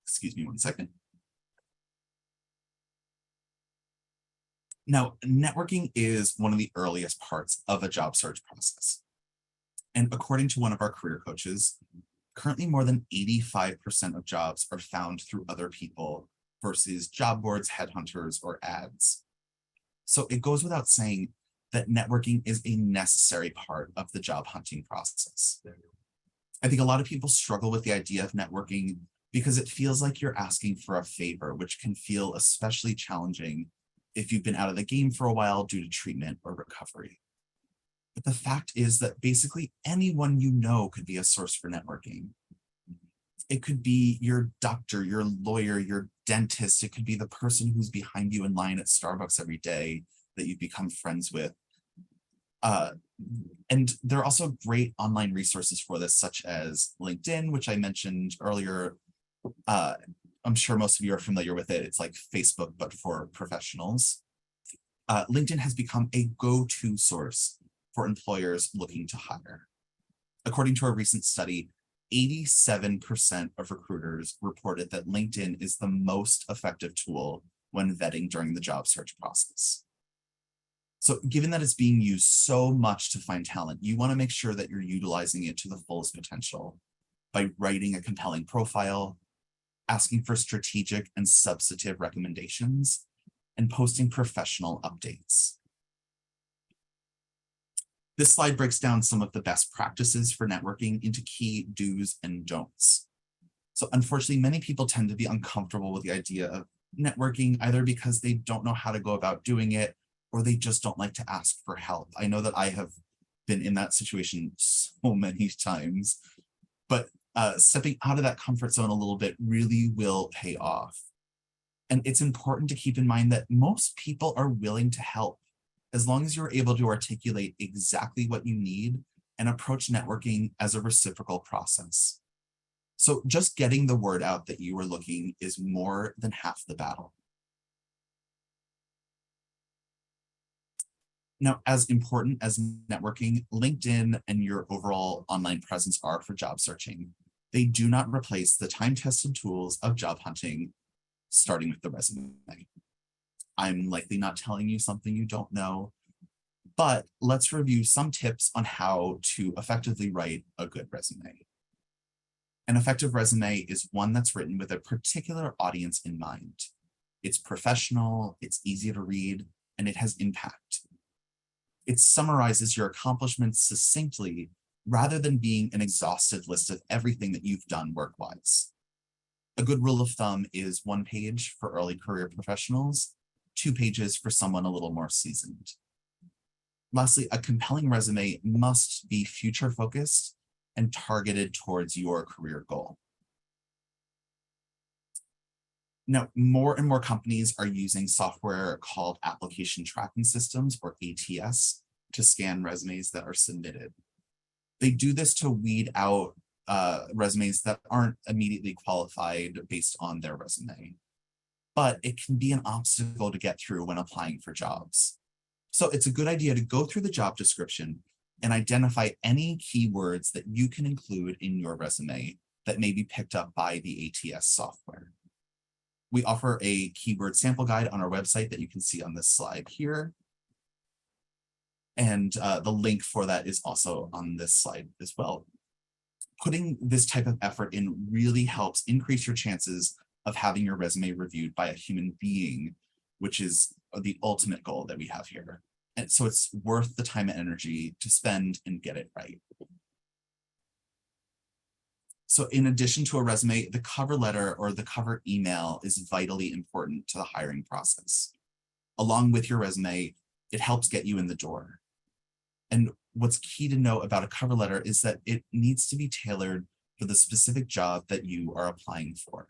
excuse me one second. Now, networking is one of the earliest parts of a job search process. And according to one of our career coaches, currently more than 85% of jobs are found through other people versus job boards, headhunters, or ads. So it goes without saying that networking is a necessary part of the job hunting process. I think a lot of people struggle with the idea of networking because it feels like you're asking for a favor, which can feel especially challenging if you've been out of the game for a while due to treatment or recovery. But the fact is that basically anyone you know could be a source for networking. It could be your doctor, your lawyer, your dentist. It could be the person who's behind you in line at Starbucks every day that you've become friends with. And there are also great online resources for this, such as LinkedIn, which I mentioned earlier. I'm sure most of you are familiar with it. It's like Facebook, but for professionals. LinkedIn has become a go-to source for employers looking to hire. According to a recent study, 87% of recruiters reported that LinkedIn is the most effective tool when vetting during the job search process. So given that it's being used so much to find talent, you want to make sure that you're utilizing it to the fullest potential by writing a compelling profile, asking for strategic and substantive recommendations, and posting professional updates. This slide breaks down some of the best practices for networking into key do's and don'ts. So unfortunately, many people tend to be uncomfortable with the idea of networking, either because they don't know how to go about doing it, or they just don't like to ask for help. I know that I have been in that situation so many times, but stepping out of that comfort zone a little bit really will pay off. And it's important to keep in mind that most people are willing to help, as long as you're able to articulate exactly what you need and approach networking as a reciprocal process. So just getting the word out that you are looking is more than half the battle. Now, as important as networking, LinkedIn and your overall online presence are for job searching, they do not replace the time-tested tools of job hunting, starting with the resume. I'm likely not telling you something you don't know, but let's review some tips on how to effectively write a good resume. An effective resume is one that's written with a particular audience in mind. It's professional, it's easy to read, and it has impact. It summarizes your accomplishments succinctly rather than being an exhaustive list of everything that you've done work-wise. A good rule of thumb is 1 page for early career professionals, 2 pages for someone a little more seasoned. Lastly, a compelling resume must be future-focused and targeted towards your career goal. Now, more and more companies are using software called application tracking systems, or ATS, to scan resumes that are submitted. They do this to weed out resumes that aren't immediately qualified based on their resume, but it can be an obstacle to get through when applying for jobs. So it's a good idea to go through the job description and identify any keywords that you can include in your resume that may be picked up by the ATS software. We offer a keyword sample guide on our website that you can see on this slide here. And the link for that is also on this slide as well. Putting this type of effort in really helps increase your chances of having your resume reviewed by a human being, which is the ultimate goal that we have here. And so it's worth the time and energy to spend and get it right. So in addition to a resume, the cover letter or the cover email is vitally important to the hiring process. Along with your resume, it helps get you in the door. And what's key to know about a cover letter is that it needs to be tailored for the specific job that you are applying for.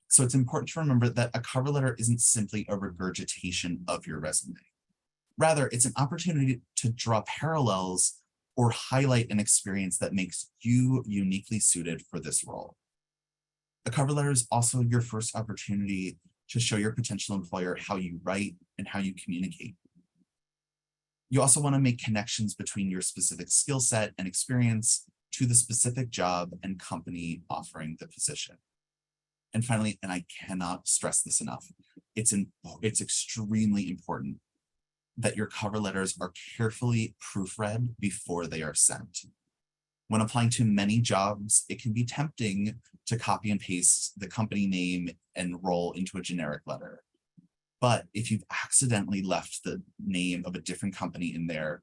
So it's important to remember that a cover letter isn't simply a regurgitation of your resume. Rather, it's an opportunity to draw parallels or highlight an experience that makes you uniquely suited for this role. A cover letter is also your first opportunity to show your potential employer how you write and how you communicate. You also want to make connections between your specific skill set and experience to the specific job and company offering the position. And finally, and I cannot stress this enough, it's extremely important that your cover letters are carefully proofread before they are sent. When applying to many jobs, it can be tempting to copy and paste the company name and role into a generic letter. But if you've accidentally left the name of a different company in there,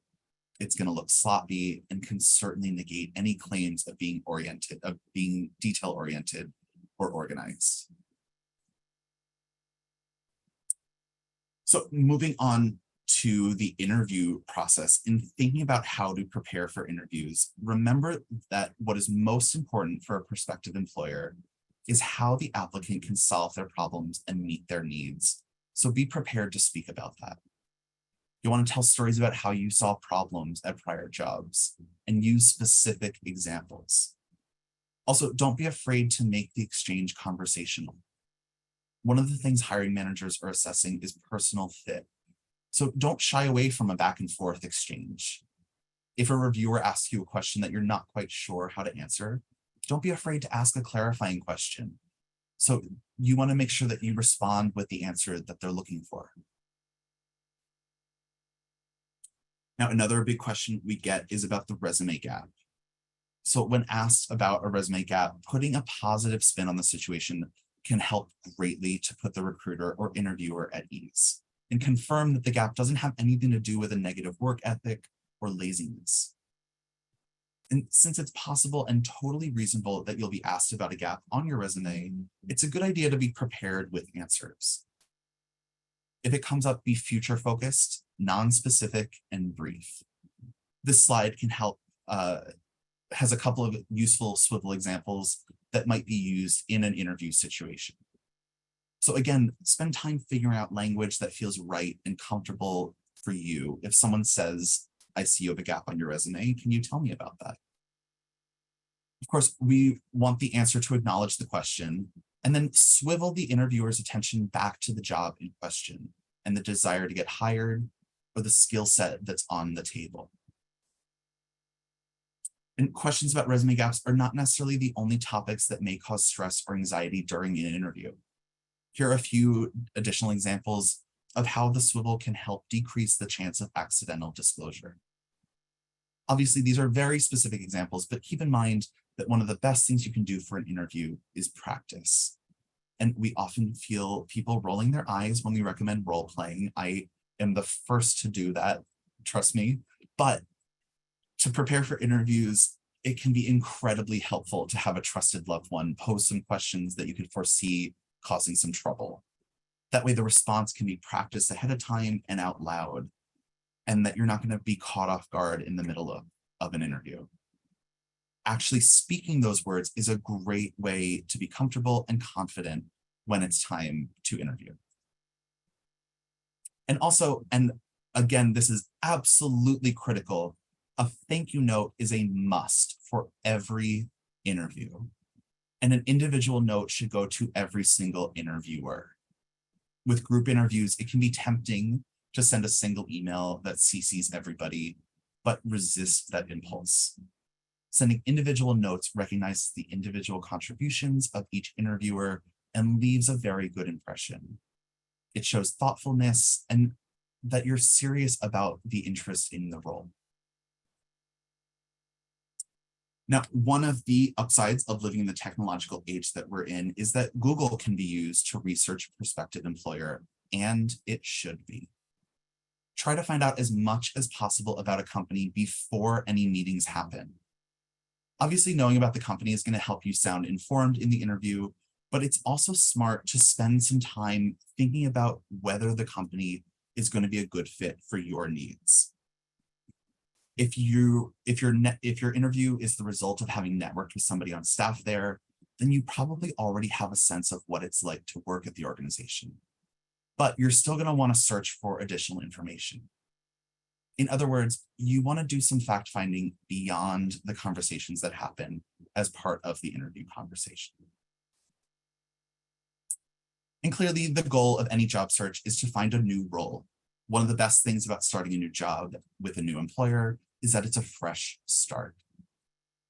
it's going to look sloppy and can certainly negate any claims of being detail-oriented or organized. So moving on to the interview process in thinking about how to prepare for interviews, remember that what is most important for a prospective employer is how the applicant can solve their problems and meet their needs. So be prepared to speak about that. You want to tell stories about how you solve problems at prior jobs and use specific examples. Also, don't be afraid to make the exchange conversational. One of the things hiring managers are assessing is personal fit. So don't shy away from a back and forth exchange. If a reviewer asks you a question that you're not quite sure how to answer, don't be afraid to ask a clarifying question. So you want to make sure that you respond with the answer that they're looking for. Now, another big question we get is about the resume gap. So when asked about a resume gap, putting a positive spin on the situation can help greatly to put the recruiter or interviewer at ease and confirm that the gap doesn't have anything to do with a negative work ethic or laziness. And since it's possible and totally reasonable that you'll be asked about a gap on your resume, it's a good idea to be prepared with answers. If it comes up, be future focused, non-specific, and brief. This slide can help, has a couple of useful swivel examples that might be used in an interview situation. So again, spend time figuring out language that feels right and comfortable for you. If someone says, I see you have a gap on your resume, can you tell me about that? Of course, we want the answer to acknowledge the question and then swivel the interviewer's attention back to the job in question and the desire to get hired or the skill set that's on the table. And questions about resume gaps are not necessarily the only topics that may cause stress or anxiety during an interview. Here are a few additional examples of how the swivel can help decrease the chance of accidental disclosure. Obviously, these are very specific examples, but keep in mind that one of the best things you can do for an interview is practice. And we often feel people rolling their eyes when we recommend role playing. I am the first to do that, trust me. But to prepare for interviews, it can be incredibly helpful to have a trusted loved one pose some questions that you could foresee causing some trouble. That way the response can be practiced ahead of time and out loud, and that you're not going to be caught off guard in the middle of an interview. Actually speaking those words is a great way to be comfortable and confident when it's time to interview. And also, and again, this is absolutely critical, a thank you note is a must for every interview. And an individual note should go to every single interviewer. With group interviews, it can be tempting to send a single email that CCs everybody, but resist that impulse. Sending individual notes recognizes the individual contributions of each interviewer and leaves a very good impression. It shows thoughtfulness and that you're serious about the interest in the role. Now, one of the upsides of living in the technological age that we're in is that Google can be used to research a prospective employer, and it should be. Try to find out as much as possible about a company before any meetings happen. Obviously, knowing about the company is going to help you sound informed in the interview, but it's also smart to spend some time thinking about whether the company is going to be a good fit for your needs. If your interview is the result of having networked with somebody on staff there, then you probably already have a sense of what it's like to work at the organization. But you're still going to want to search for additional information. In other words, you want to do some fact finding beyond the conversations that happen as part of the interview conversation. And clearly, the goal of any job search is to find a new role. One of the best things about starting a new job with a new employer is that it's a fresh start.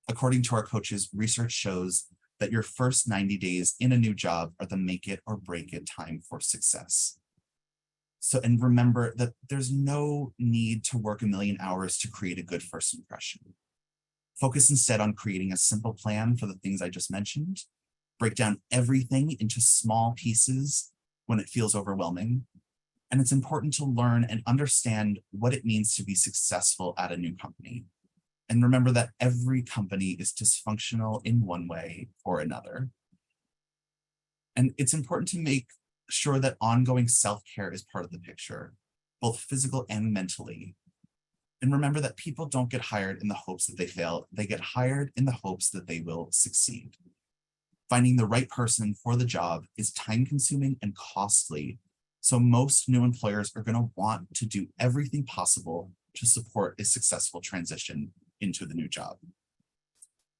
According to our coaches, research shows that your first 90 days in a new job are the make it or break it time for success. So, and remember that there's no need to work a million hours to create a good first impression. Focus instead on creating a simple plan for the things I just mentioned. Break down everything into small pieces when it feels overwhelming. And it's important to learn and understand what it means to be successful at a new company. And remember that every company is dysfunctional in one way or another. And it's important to make sure that ongoing self-care is part of the picture, both physical and mentally. And remember that people don't get hired in the hopes that they fail. They get hired in the hopes that they will succeed. Finding the right person for the job is time-consuming and costly. So most new employers are going to want to do everything possible to support a successful transition into the new job.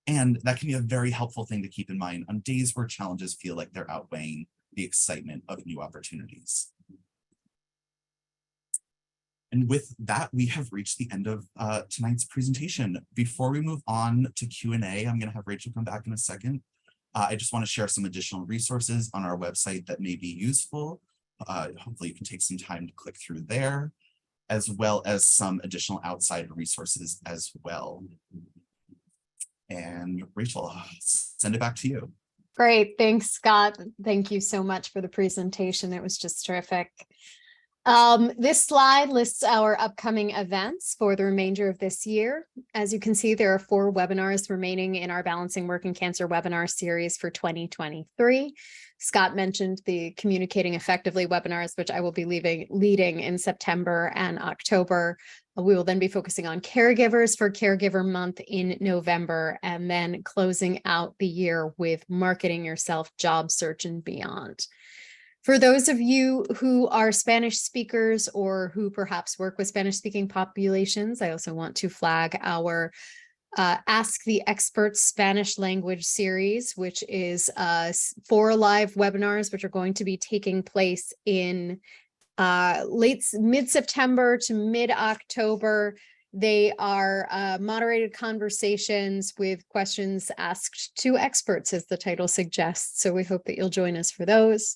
And that can be a very helpful thing to keep in mind on days where challenges feel like they're outweighing the excitement of new opportunities. And with that, we have reached the end of tonight's presentation. Before we move on to Q&A, I'm going to have Rachel come back in a second. I just want to share some additional resources on our website that may be useful. Hopefully you can take some time to click through there, as well as some additional outside resources as well. And Rachel, send it back to you. Great. Thanks, Scott. Thank you so much for the presentation. It was just terrific. This slide lists our upcoming events for the remainder of this year. As you can see, there are 4 webinars remaining in our Balancing Work and Cancer webinar series for 2023. Scott mentioned the Communicating Effectively webinars, which I will be leading in September and October. We will then be focusing on caregivers for Caregiver Month in November, and then closing out the year with Marketing Yourself, Job Search, and Beyond. For those of you who are Spanish speakers or who perhaps work with Spanish speaking populations, I also want to flag our Ask the Experts Spanish language series, which is 4 live webinars, which are going to be taking place in mid-September to mid-October. They are moderated conversations with questions asked to experts, as the title suggests. So we hope that you'll join us for those.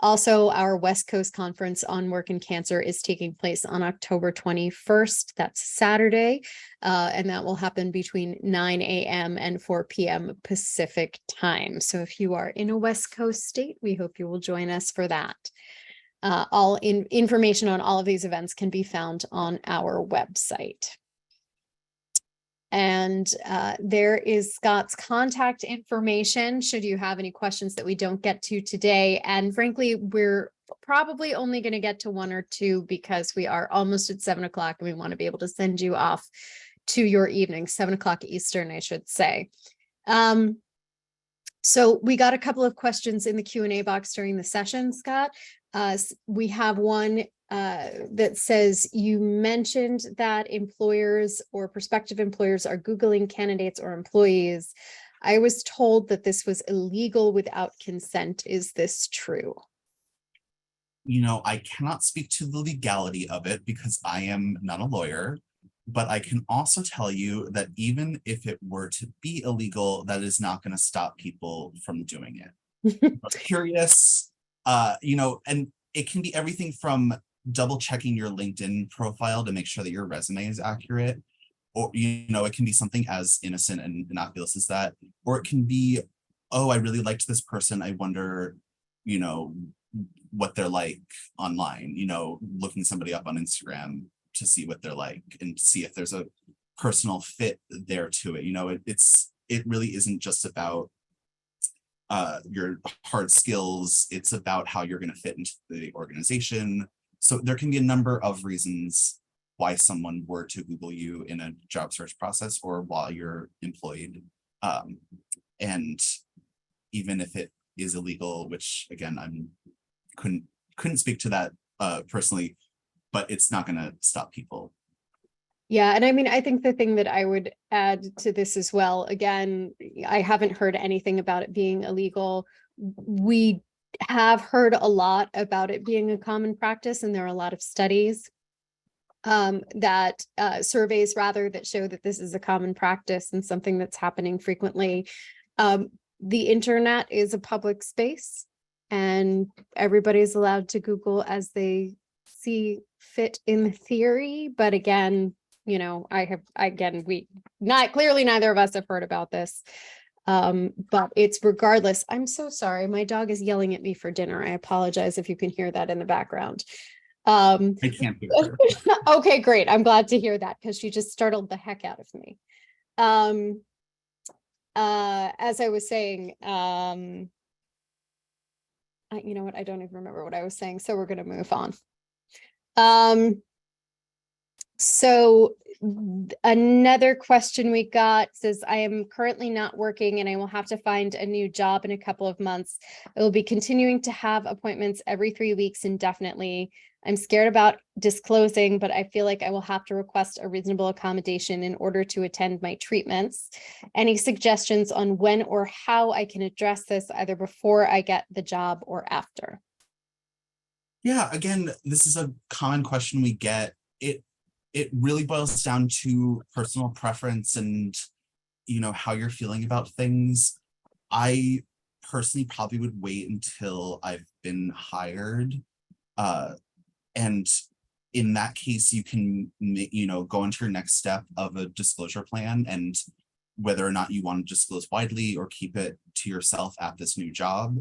Also, our West Coast Conference on Work and Cancer is taking place on October 21st. That's Saturday, and that will happen between 9 a.m. and 4 p.m. Pacific time. So if you are in a West Coast state, we hope you will join us for that. Information on all of these events can be found on our website. And there is Scott's contact information should you have any questions that we don't get to today. And frankly, we're probably only going to get to 1 or 2 because we are almost at 7 o'clock and we want to be able to send you off to your evening, 7 o'clock Eastern, I should say. So we got a couple of questions in the Q&A box during the session, Scott. We have one that says, you mentioned that employers or prospective employers are Googling candidates or employees. I was told that this was illegal without consent. Is this true? You know, I cannot speak to the legality of it because I am not a lawyer, but I can also tell you that even if it were to be illegal, that is not going to stop people from doing it. I'm curious, you know, and it can be everything from double checking your LinkedIn profile to make sure that your resume is accurate, or, you know, it can be something as innocent and innocuous as that, or it can be, oh, I really liked this person. I wonder, you know, what they're like online, you know, looking somebody up on Instagram to see what they're like and see if there's a personal fit there to it. You know, it really isn't just about your hard skills. It's about how you're going to fit into the organization. So there can be a number of reasons why someone were to Google you in a job search process or while you're employed. And even if it is illegal, which again, couldn't speak to that personally, but it's not going to stop people. Yeah, and I mean, I think the thing that I would add to this as well, again, I haven't heard anything about it being illegal. We have heard a lot about it being a common practice, and there are a lot of studies surveys rather that show that this is a common practice and something that's happening frequently. The internet is a public space and everybody's allowed to Google as they see fit in theory. But again, you know, clearly neither of us have heard about this. But it's regardless. I'm so sorry. My dog is yelling at me for dinner. I apologize if you can hear that in the background. I can't hear her. Okay, great. I'm glad to hear that because she just startled the heck out of me. As I was saying, you know what? I don't even remember what I was saying, so we're going to move on. So another question we got says, I am currently not working and I will have to find a new job in a couple of months. I will be continuing to have appointments every 3 weeks indefinitely. I'm scared about disclosing, but I feel like I will have to request a reasonable accommodation in order to attend my treatments. Any suggestions on when or how I can address this, either before I get the job or after? Yeah, again, this is a common question we get. It really boils down to personal preference and, how you're feeling about things. I personally probably would wait until I've been hired. And in that case, you can, go into your next step of a disclosure plan, and whether or not you want to disclose widely or keep it to yourself at this new job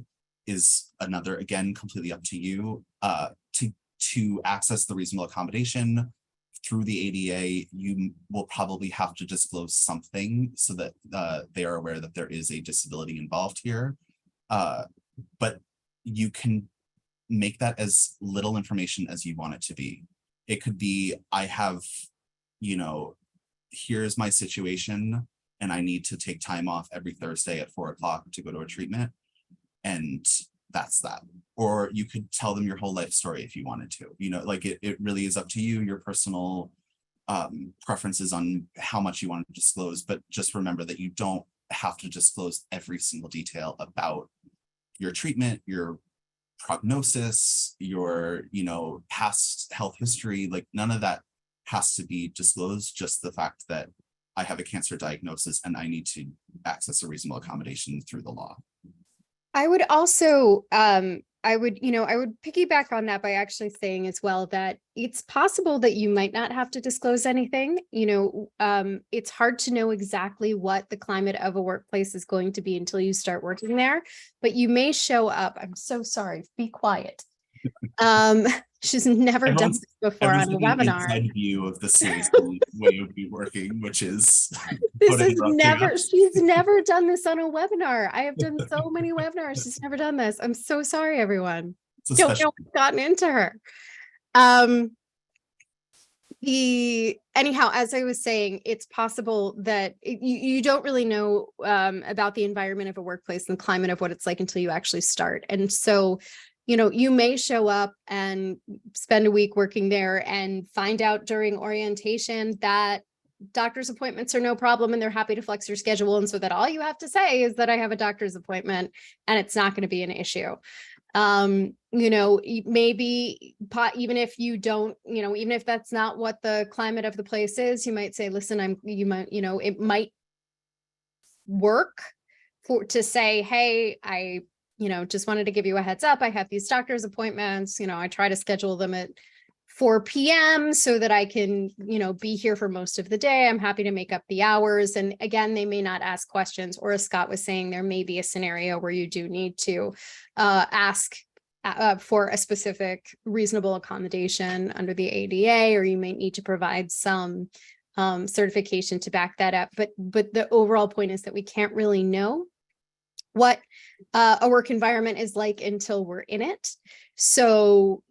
is another, again, completely up to you. To access the reasonable accommodation through the ADA, you will probably have to disclose something so that they are aware that there is a disability involved here. But you can make that as little information as you want it to be. It could be, I have, here's my situation and I need to take time off every Thursday at 4 o'clock to go to a treatment. And that's that. Or you could tell them your whole life story if you wanted to, like it really is up to you, your personal preferences on how much you want to disclose, but just remember that you don't have to disclose every single detail about your treatment, your prognosis, your, past health history. Like none of that has to be disclosed, just the fact that I have a cancer diagnosis and I need to access a reasonable accommodation through the law. I would also, I would piggyback on that by actually saying as well that it's possible that you might not have to disclose anything. It's hard to know exactly what the climate of a workplace is going to be until you start working there, but you may show up. I'm so sorry, be quiet. She's never done this before on a webinar. Inside view of the seriously way of me working, which is she's never done this on a webinar. I have done so many webinars. She's never done this. I'm so sorry, everyone. Don't know what's gotten into her. Anyhow, as I was saying, it's possible that you don't really know about the environment of a workplace and the climate of what it's like until you actually start. And so you may show up and spend a week working there and find out during orientation that doctor's appointments are no problem and they're happy to flex your schedule. And so that all you have to say is that I have a doctor's appointment and it's not going to be an issue. Maybe even if you don't, even if that's not what the climate of the place is, you might say, listen, it might work to say, hey, I just wanted to give you a heads up. I have these doctor's appointments. I try to schedule them at 4 p.m. so that I can, be here for most of the day. I'm happy to make up the hours. And again, they may not ask questions, or as Scott was saying, there may be a scenario where you do need to ask for a specific reasonable accommodation under the ADA, or you may need to provide some certification to back that up. But the overall point is that we can't really know what a work environment is like until we're in it. So,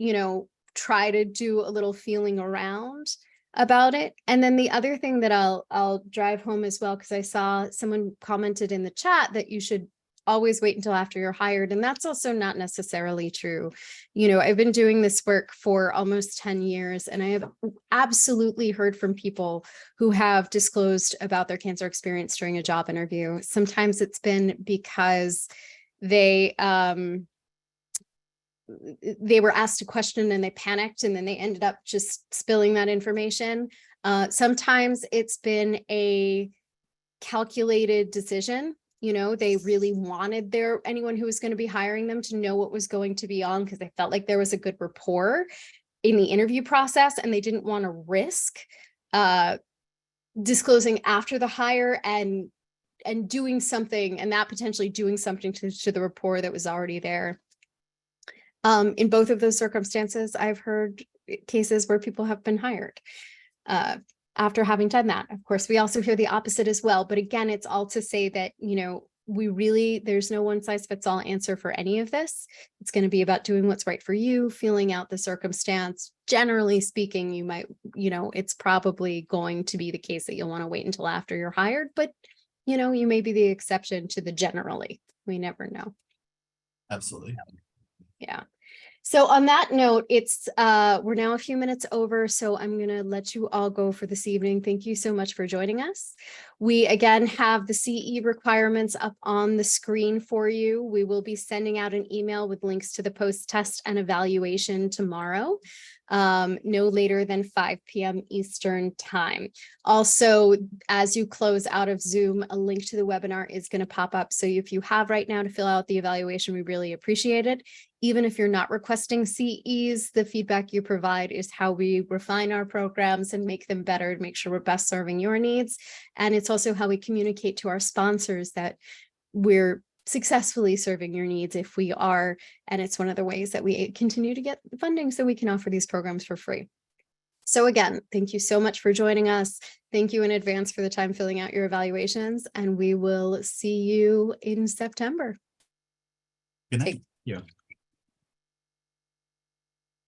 try to do a little feeling around about it. And then the other thing that I'll drive home as well, because I saw someone commented in the chat that you should always wait until after you're hired. And that's also not necessarily true. I've been doing this work for almost 10 years, and I have absolutely heard from people who have disclosed about their cancer experience during a job interview. Sometimes it's been because they were asked a question and they panicked, and then they ended up just spilling that information. Sometimes it's been a calculated decision. They really wanted anyone who was going to be hiring them to know what was going to be on, because they felt like there was a good rapport in the interview process, and they didn't want to risk disclosing after the hire and doing something, and that potentially doing something to the rapport that was already there. In both of those circumstances, I've heard cases where people have been hired after having done that. Of course, we also hear the opposite as well. But again, it's all to say that, there's no one size fits all answer for any of this. It's going to be about doing what's right for you, feeling out the circumstance. Generally speaking, it's probably going to be the case that you'll want to wait until after you're hired, but you may be the exception to the generally. We never know. Absolutely. Yeah. So on that note, we're now a few minutes over, so I'm going to let you all go for this evening. Thank you so much for joining us. We again have the CE requirements up on the screen for you. We will be sending out an email with links to the post-test and evaluation tomorrow, no later than 5 p.m. Eastern time. Also, as you close out of Zoom, a link to the webinar is going to pop up. So if you have right now to fill out the evaluation, we really appreciate it. Even if you're not requesting CEs, the feedback you provide is how we refine our programs and make them better to make sure we're best serving your needs. And it's also how we communicate to our sponsors that we're successfully serving your needs if we are. And it's one of the ways that we continue to get funding so we can offer these programs for free. So again, thank you so much for joining us. Thank you in advance for the time filling out your evaluations, and we will see you in September. Good night. Yeah.